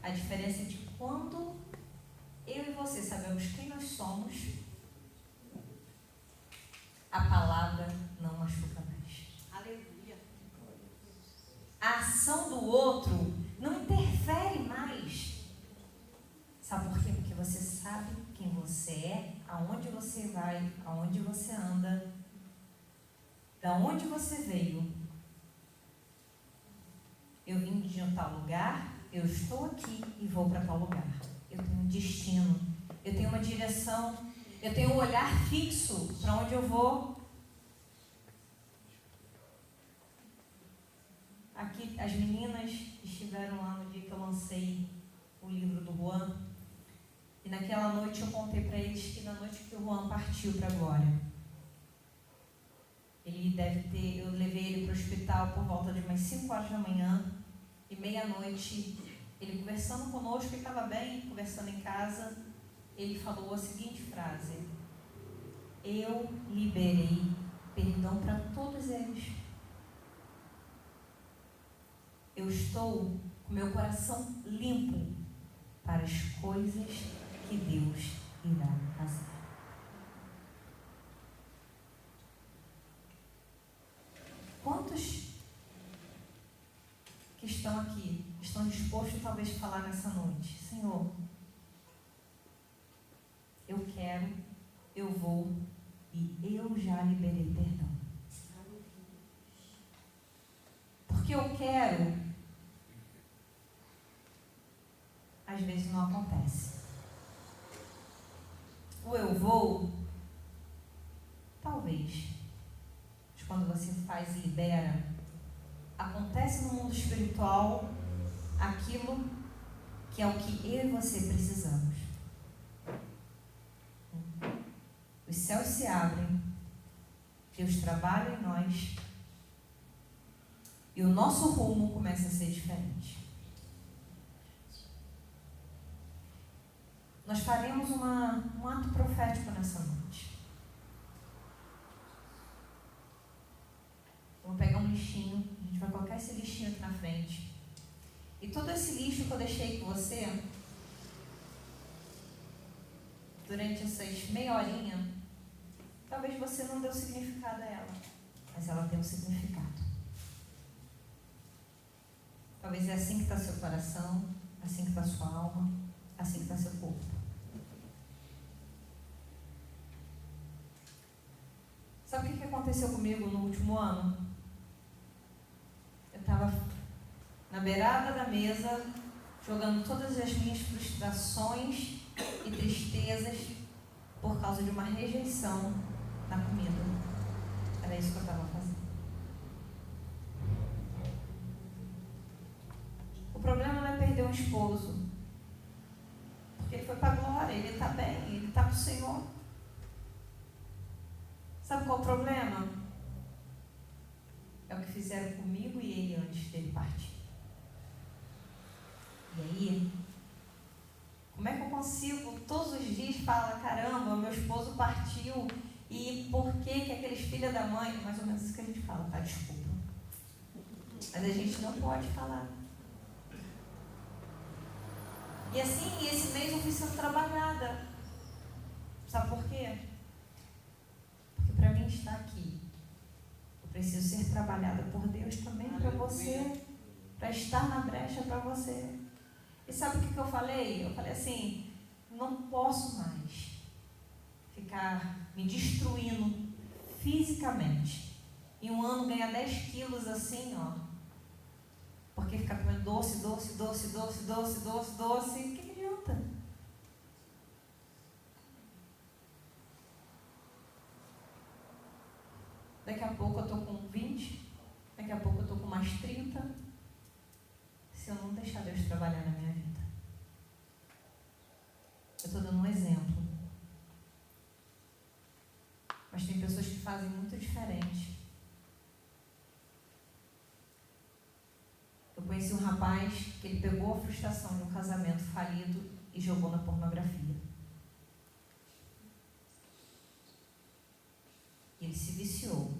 A diferença é de quando eu e você sabemos quem nós somos, a palavra não machuca mais. Aleluia. A ação do outro não interfere mais. Sabe por quê? Porque você sabe quem você é, aonde você vai, aonde você anda, da onde você veio. Eu vim de um tal lugar, eu estou aqui e vou para tal lugar. Eu tenho um destino, eu tenho uma direção, eu tenho um olhar fixo para onde eu vou. Aqui as meninas estiveram lá no dia que eu lancei o livro do Juan. E naquela noite eu contei para eles que na noite que o Juan partiu para a glória, eu levei ele para o hospital por volta de umas 5 horas da manhã, e meia-noite, ele conversando conosco, ele estava bem, conversando em casa, ele falou a seguinte frase: eu liberei perdão para todos eles. Eu estou com meu coração limpo para as coisas que Deus irá fazer. Quantos que estão aqui, estão dispostos talvez a falar nessa noite: Senhor, eu quero, eu vou e eu já liberei perdão. Porque eu quero, às vezes não acontece. O eu vou, talvez, mas quando você faz e libera, acontece no mundo espiritual aquilo que é o que eu e você precisamos. Os céus se abrem, Deus trabalha em nós e o nosso rumo começa a ser diferente. Nós faremos um ato profético nessa noite. Vou pegar um lixinho, a gente vai colocar esse lixinho aqui na frente. E todo esse lixo que eu deixei com você, durante essas meia horinha, talvez você não deu significado a ela, mas ela tem um significado. Talvez é assim que está seu coração, assim que está sua alma, assim que está seu corpo. Sabe o que aconteceu comigo no último ano? Eu estava na beirada da mesa, jogando todas as minhas frustrações e tristezas por causa de uma rejeição na comida. Era isso que eu estava fazendo. O problema não é perder um esposo, porque ele foi para a glória, ele está bem, ele está com o Senhor. Sabe qual é o problema? É o que fizeram comigo e ele antes dele partir. E aí, como é que eu consigo todos os dias falar: caramba, meu esposo partiu, e por que aqueles filhos da mãe? Mais ou menos isso que a gente fala, tá? Desculpa. Mas a gente não pode falar. E assim, esse mês eu fui sendo trabalhada. Sabe por quê? Porque para mim estar aqui, eu preciso ser trabalhada por Deus também para você, para estar na brecha para você. E sabe o que eu falei? Eu falei assim: não posso mais ficar me destruindo fisicamente. Em um ano ganhar 10 quilos assim, ó. Porque ficar comendo doce, o que adianta? Daqui a pouco eu estou com 20, daqui a pouco eu estou com mais 30, se eu não deixar Deus trabalhar na minha vida. Eu estou dando um exemplo. Mas tem pessoas que fazem muito diferente. Eu conheci um rapaz que ele pegou a frustração de um casamento falido e jogou na pornografia. Ele se viciou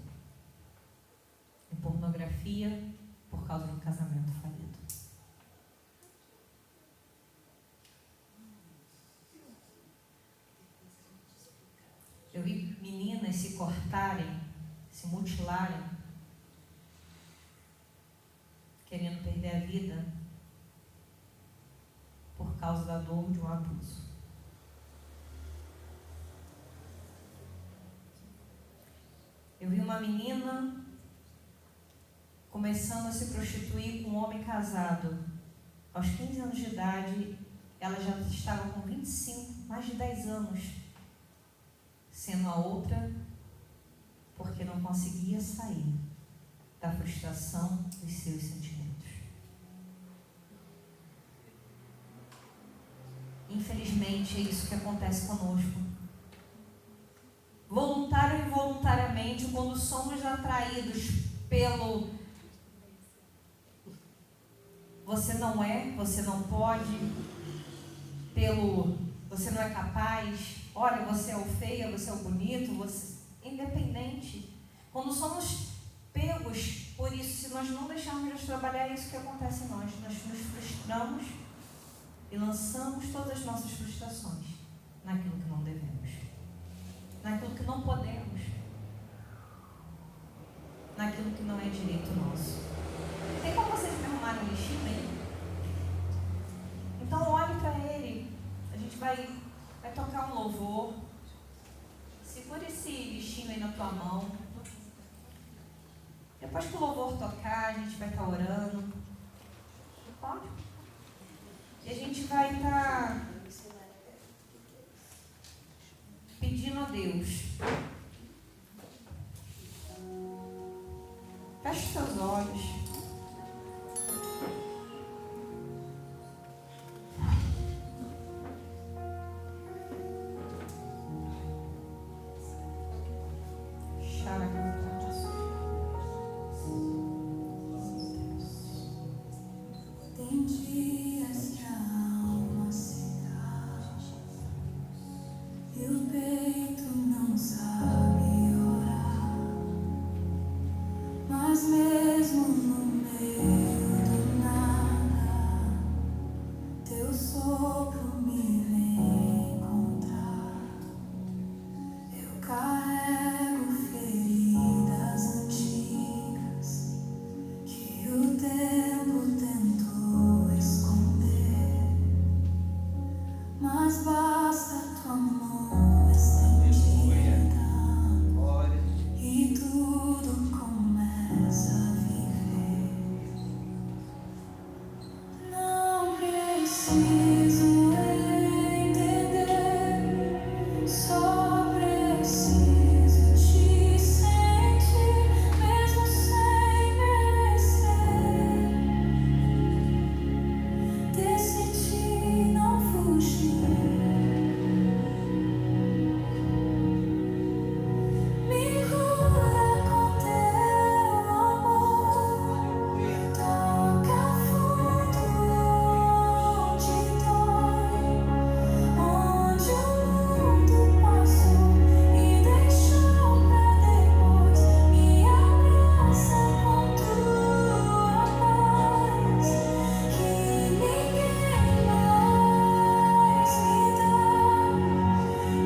em pornografia terapia por causa de um casamento falido. Eu vi meninas se cortarem, se mutilarem, querendo perder a vida por causa da dor de um abuso. Eu vi uma menina começando a se prostituir com um homem casado. Aos 15 anos de idade, ela já estava com 25, mais de 10 anos, sendo a outra porque não conseguia sair da frustração dos seus sentimentos. Infelizmente, é isso que acontece conosco. Voluntário e involuntariamente, quando somos atraídos pelo você não é, você não pode, pelo você não é capaz, olha, você é o feio, você é o bonito, você independente. Quando somos pegos por isso, se nós não deixarmos de trabalhar, é isso que acontece em nós. Nós nos frustramos e lançamos todas as nossas frustrações naquilo que não devemos, naquilo que não podemos, naquilo que não é direito nosso. Tem como vocês me arrumarem um lixinho aí? Então olhe para ele. A gente vai tocar um louvor. Segura esse lixinho aí na tua mão. Depois que o louvor tocar, a gente vai estar orando. Pode? E a gente vai estar pedindo a Deus. Feche os seus olhos. Tem dias que a alma se dá e o peito não sabe orar, mas mesmo no meio do nada, teu sopro me vem encontrar. Eu carrego feridas antigas que o tempo tentou esconder, mas basta tua mão estendida e tudo começa a viver. Não preciso entender, só preciso te sentir, mesmo sem merecer. Decidi não fugir. Me cura com teu amor. Toca fundo onde dói, onde o mundo passou e deixou pra depois. Me abraça com tua paz, que ninguém mais me dá.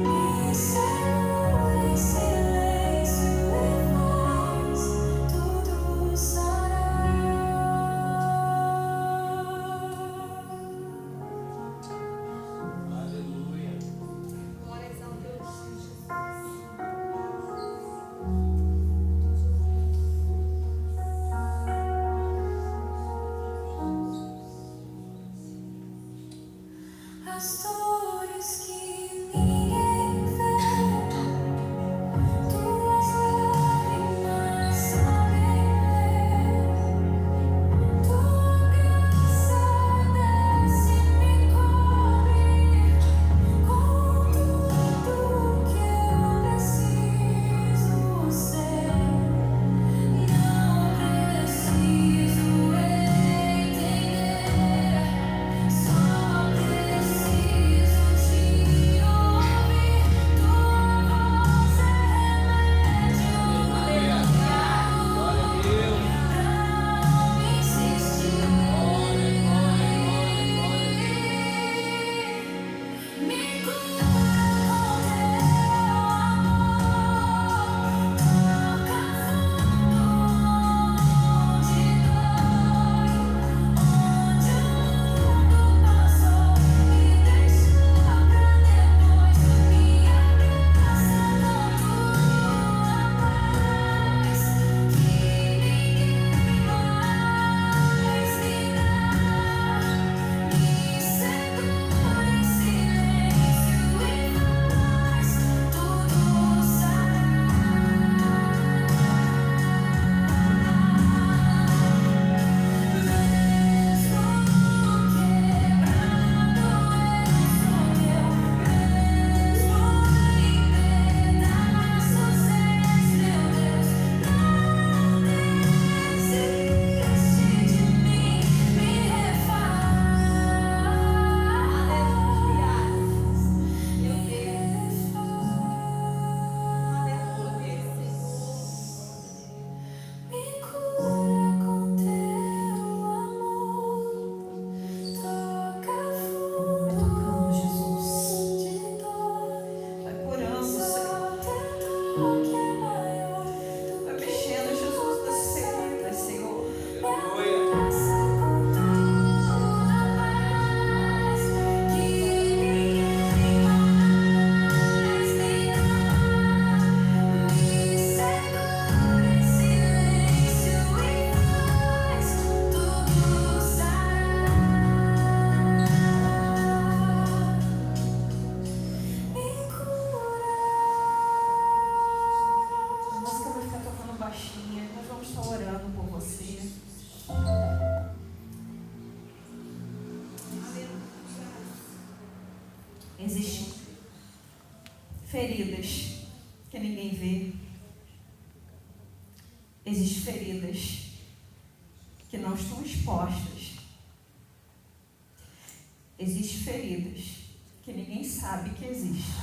Me segura em silêncio e faz tudo sarar. Aleluia. Glórias ao Deus. As dores que ninguém vê, tuas lágrimas sabem ler. Tua graça desce e me cobre com tudo que eu preciso ser. Não preciso entender, só preciso baixinha. Nós vamos estar orando por você. Existem feridas que ninguém vê. Existem feridas que não estão expostas. Existem feridas que ninguém sabe que existem.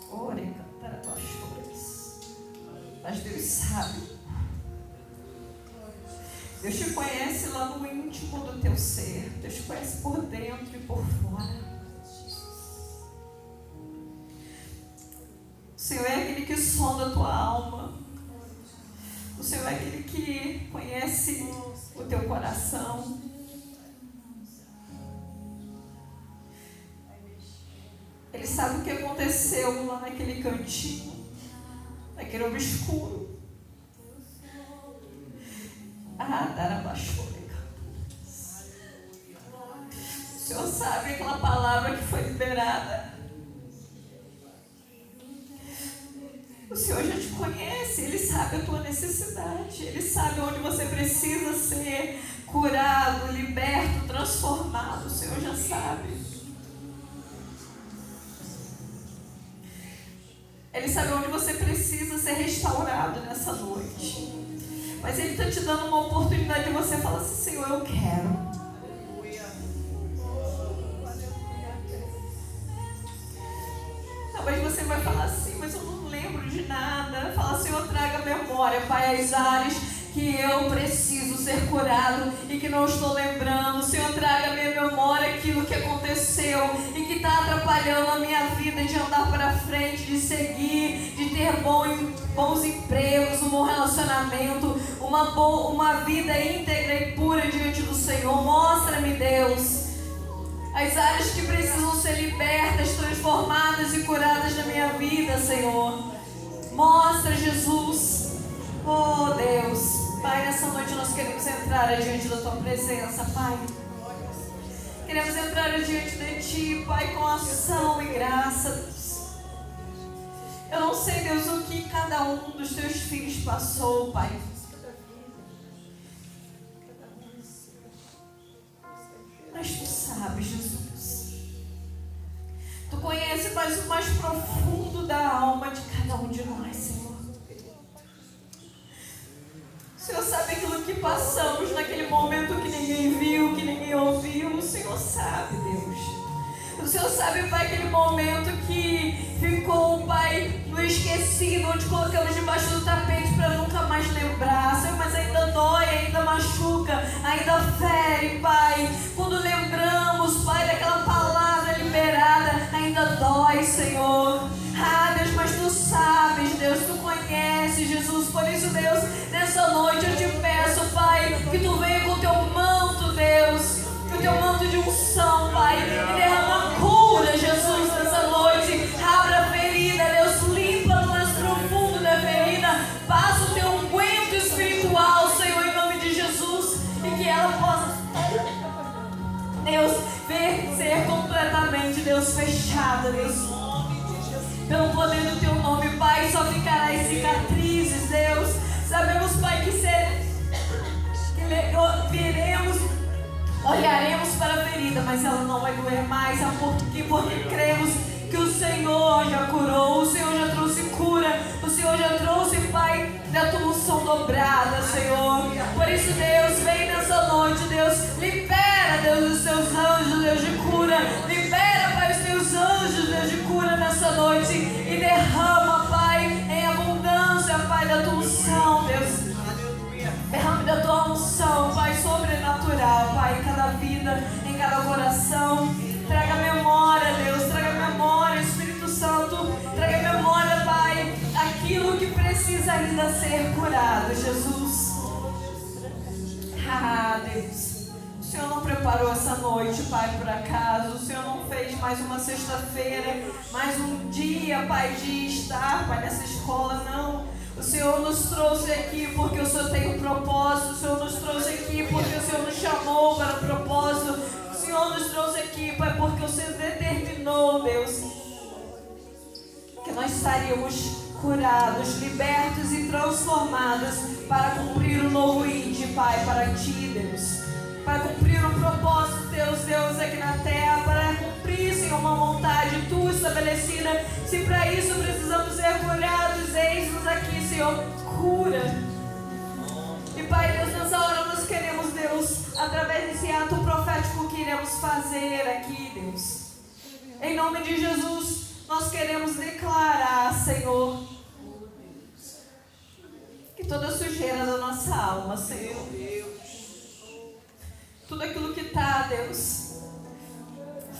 Ore, cantar a mas Deus sabe. Deus te conhece lá no íntimo do teu ser. Deus te conhece por dentro e por fora. O Senhor é aquele que sonda a tua alma. O Senhor é aquele que conhece o teu coração. Ele sabe o que aconteceu lá naquele cantinho, naquele obscuro. O Senhor sabe aquela palavra que foi liberada. O Senhor já te conhece, Ele sabe a tua necessidade, Ele sabe onde você precisa ser curado, liberto, transformado. O Senhor já sabe. Ele sabe onde você precisa ser restaurado nessa noite. Mas Ele está te dando uma oportunidade de você falar assim: Senhor, eu quero. Talvez você vai falar assim: mas eu não lembro de nada. Fala: Senhor, traga memória, Pai, as áreas que eu preciso ser curado e que não estou lembrando. Senhor, traga à minha memória aquilo que aconteceu e que está atrapalhando a minha vida de andar para frente, de seguir, de ter bons empregos, um bom relacionamento, uma vida íntegra e pura diante do Senhor. Mostra-me, Deus, as áreas que precisam ser libertas, transformadas e curadas na minha vida, Senhor. Mostra, Jesus. Oh, Deus. Pai, nessa noite nós queremos entrar diante da Tua presença, Pai. Queremos entrar diante de Ti, Pai, com ação e graça, Deus. Eu não sei, Deus, o que cada um dos Teus filhos passou, Pai. Mas Tu sabes, Jesus. Tu conheces mais o mais profundo da alma de cada um de nós, Senhor. O Senhor sabe aquilo que passamos naquele momento que ninguém viu, que ninguém ouviu. O Senhor sabe, Deus. O Senhor sabe, Pai, aquele momento que ficou, Pai, no esquecido, onde colocamos debaixo do tapete para nunca mais lembrar, Senhor, mas ainda dói, ainda machuca, ainda fere, Pai. Quando lembramos, Pai, daquela palavra liberada, ainda dói, Senhor. Ah, Deus, mas Tu sabes, Deus, Tu conheces, Jesus. Por isso, Deus, nessa noite eu te peço, Pai, que Tu venha com o Teu manto, Deus, com o Teu manto de unção, Pai, e derrama cura, Jesus, nessa noite. Abra a ferida, Deus, limpa no mais profundo da ferida. Passa o Teu unguento espiritual, Senhor, em nome de Jesus, e que ela possa, Deus, ser completamente, Deus, fechada, Deus. Pelo poder do Teu nome, Pai, só ficará as cicatrizes, Deus. Sabemos, Pai, que olharemos para a ferida, mas ela não vai doer mais. Sabe por quê? Porque cremos que o Senhor já curou, o Senhor já trouxe cura, o Senhor já trouxe, Pai, da Tua unção dobrada, Senhor. Por isso, Deus, vem nessa noite, Deus, libera, Deus, os Teus anjos, Deus, de cura. Libera, Pai, os Teus anjos, Deus, de cura nessa noite e derrama, Pai, em abundância, Pai, da Tua unção, Deus. Derrame da Tua unção, Pai, sobrenatural, Pai, em cada vida, em cada coração. Traga memória, Deus, traga memória, Espírito Santo, traga memória, Pai, aquilo que precisa ainda ser curado, Jesus. Ah, Deus, o Senhor não preparou essa noite, Pai, por acaso. O Senhor não fez mais uma sexta-feira, mais um dia, Pai, de estar, Pai, nessa escola, não. O Senhor nos trouxe aqui porque o Senhor tem um propósito. O Senhor nos trouxe aqui porque o Senhor nos chamou para o propósito. O Senhor nos trouxe aqui, Pai, porque o Senhor determinou, Deus, que nós estaríamos curados, libertos e transformados para cumprir o novo índio, Pai, para Ti, Deus. Para cumprir o propósito Teus, Deus, aqui na terra, para cumprir, Senhor, uma vontade Tua estabelecida. Se para isso precisamos ser curados, eis-nos aqui, Senhor, cura. E Pai, Deus, nessa hora nós queremos, Deus, através desse ato profético que iremos fazer aqui, Deus. Em nome de Jesus, nós queremos declarar, Senhor, que toda sujeira da nossa alma, Senhor, tudo aquilo que está, Deus,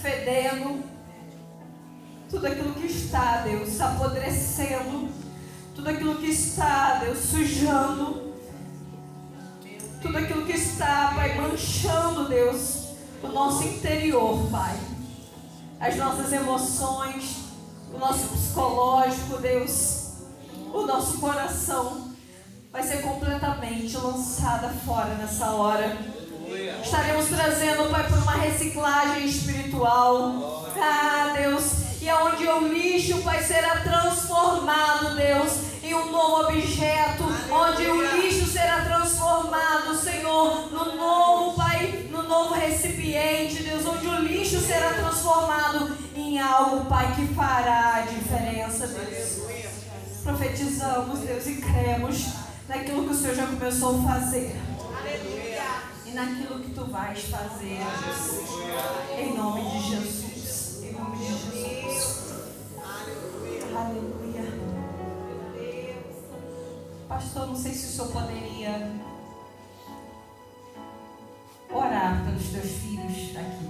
fedendo, tudo aquilo que está, Deus, apodrecendo, tudo aquilo que está, Deus, sujando, tudo aquilo que está, Pai, manchando, Deus, o nosso interior, Pai, as nossas emoções, o nosso psicológico, Deus, o nosso coração vai ser completamente lançada fora nessa hora. Estaremos trazendo, Pai, por uma reciclagem espiritual. Ah, Deus, e aonde o lixo, Pai, será transformado, Deus, em um novo objeto, onde o lixo será transformado, Senhor, no novo, Pai, no novo recipiente, Deus, onde o lixo será transformado em algo, Pai, que fará a diferença, Deus. Profetizamos, Deus, e cremos naquilo que o Senhor já começou a fazer. E naquilo que Tu vais fazer, Deus. Em nome de Jesus. Em nome de Jesus. Aleluia. Pastor, não sei se o Senhor poderia orar pelos Teus filhos aqui.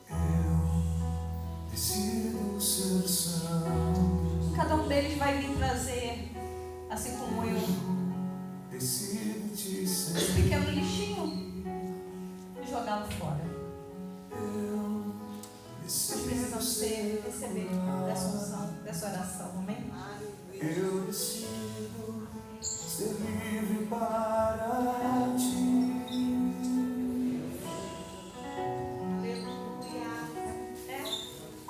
Eu decido ser santo. Cada um deles vai vir trazer, assim como eu, Decido te ser. esse pequeno lixinho e jogá-lo fora. Eu Nós decido precisamos ser. receber dessa unção, dessa oração, amém? Eu decido ser livre para ti.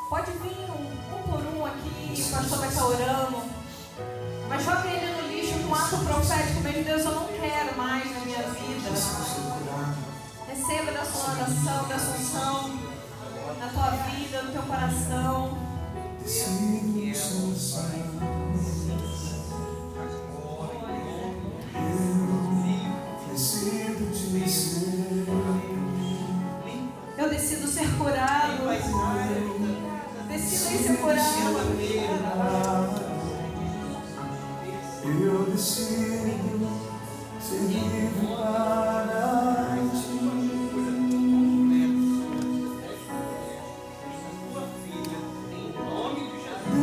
Pode vir um por um aqui, o pastor vai estar orando. Mas joga ele no lixo com um ato profético mesmo. Deus, eu não quero mais na minha vida. Receba da sua oração, da sua unção, na tua vida, no teu coração. Decido ser santo. Eu decido te ser. Eu decido ser curado. Decido ser curado. Eu decido ser livre para ti.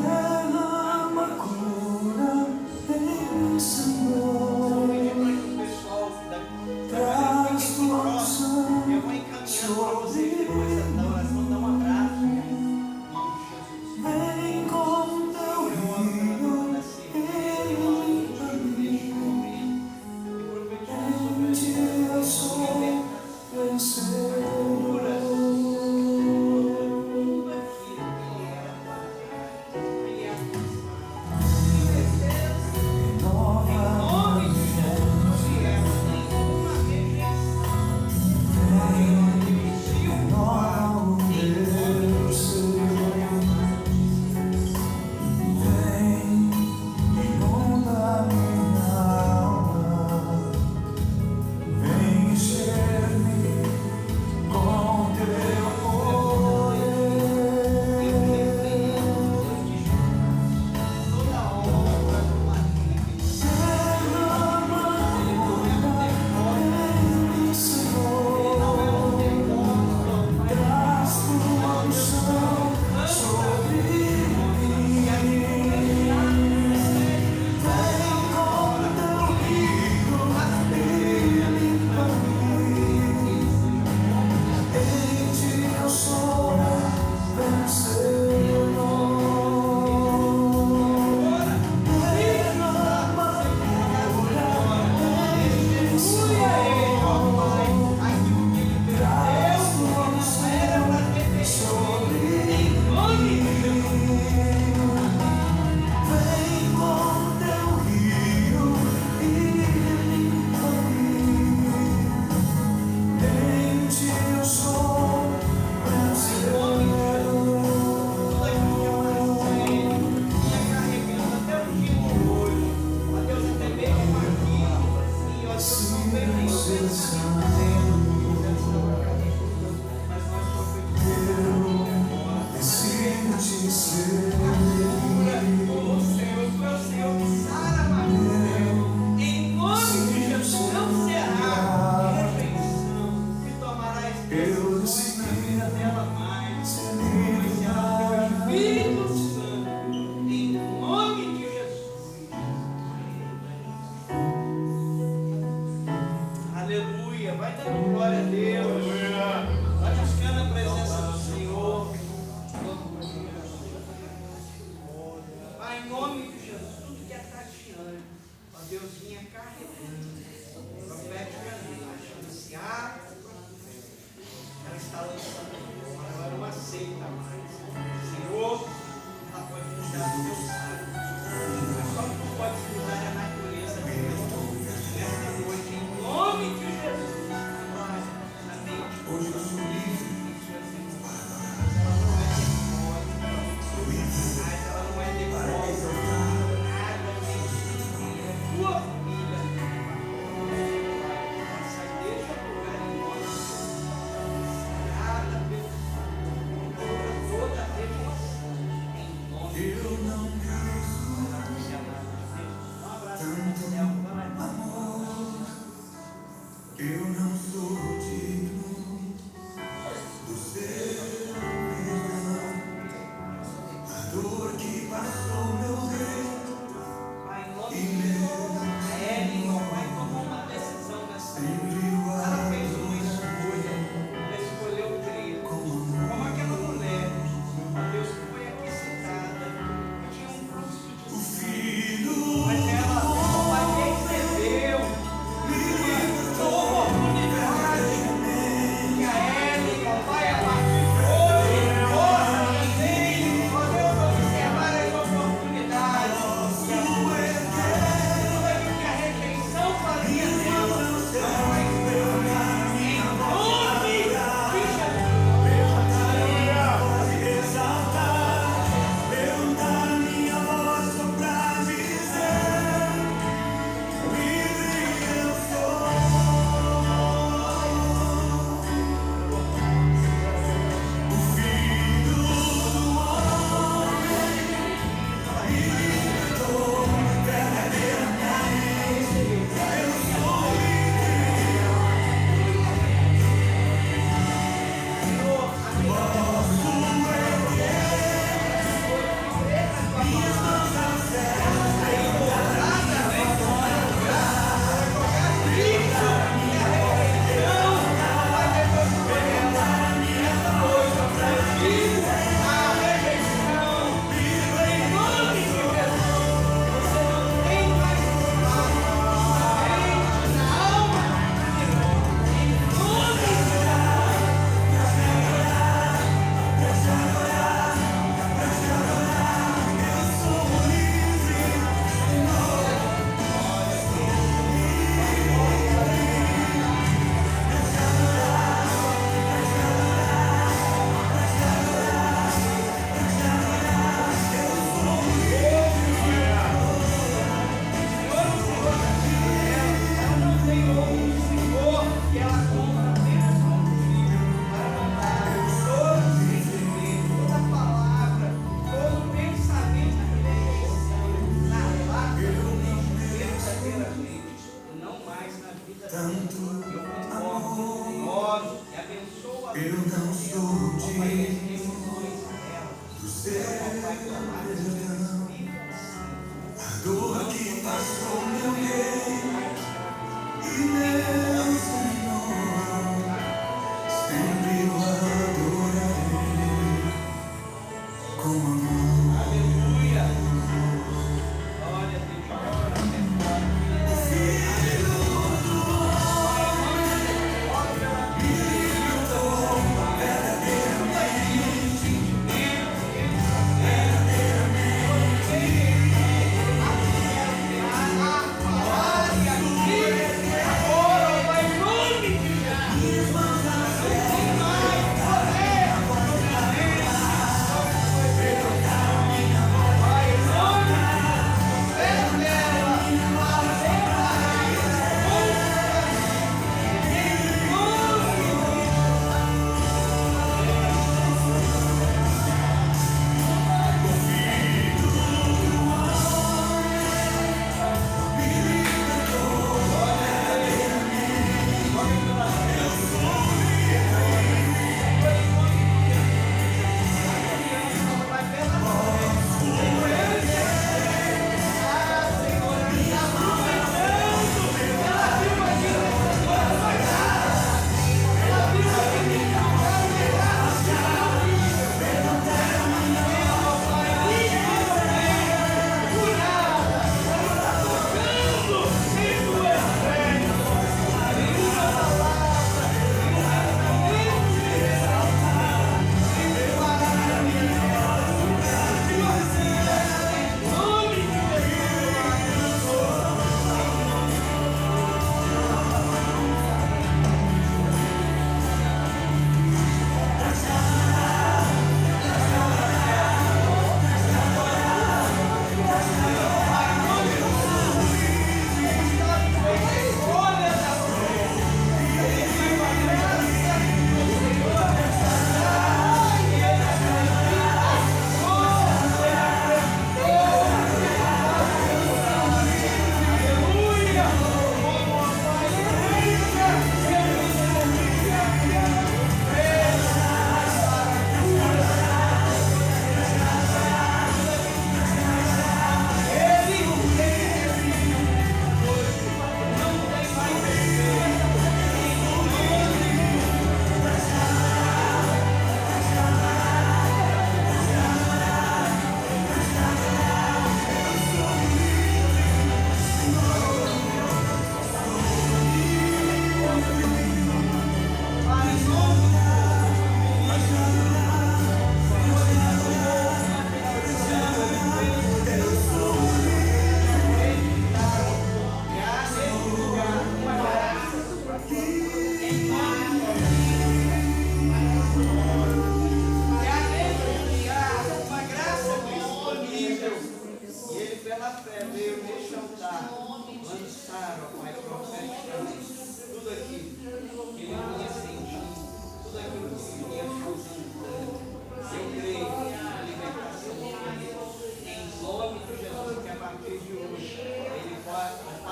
Derrama cura em Senhor. Traz tua unção sobre mim. Vem com teu rio e limpa-me. Em ti eu sou a Tatiane, ó Deus, vinha carregando profeticamente, anunciar o profeta. Ela está lançando fora, ela não aceita mais. Senhor, ela pode mudar o meu sábio, mas só tu pode mudar a natureza de Deus nesta noite, em nome de Jesus. Amém. Hoje eu sou livre. Mas ela não é demônio, mas ela não é demônio, nada disso. É tua família. Sai deste lugar em nós. Nada pelo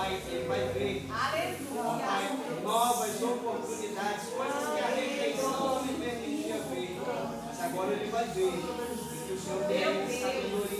Pai, ele vai ver, ó Pai, novas oportunidades, coisas que a rejeição não lhe permitia ver. Mas agora ele vai ver que o Senhor tem sabedoria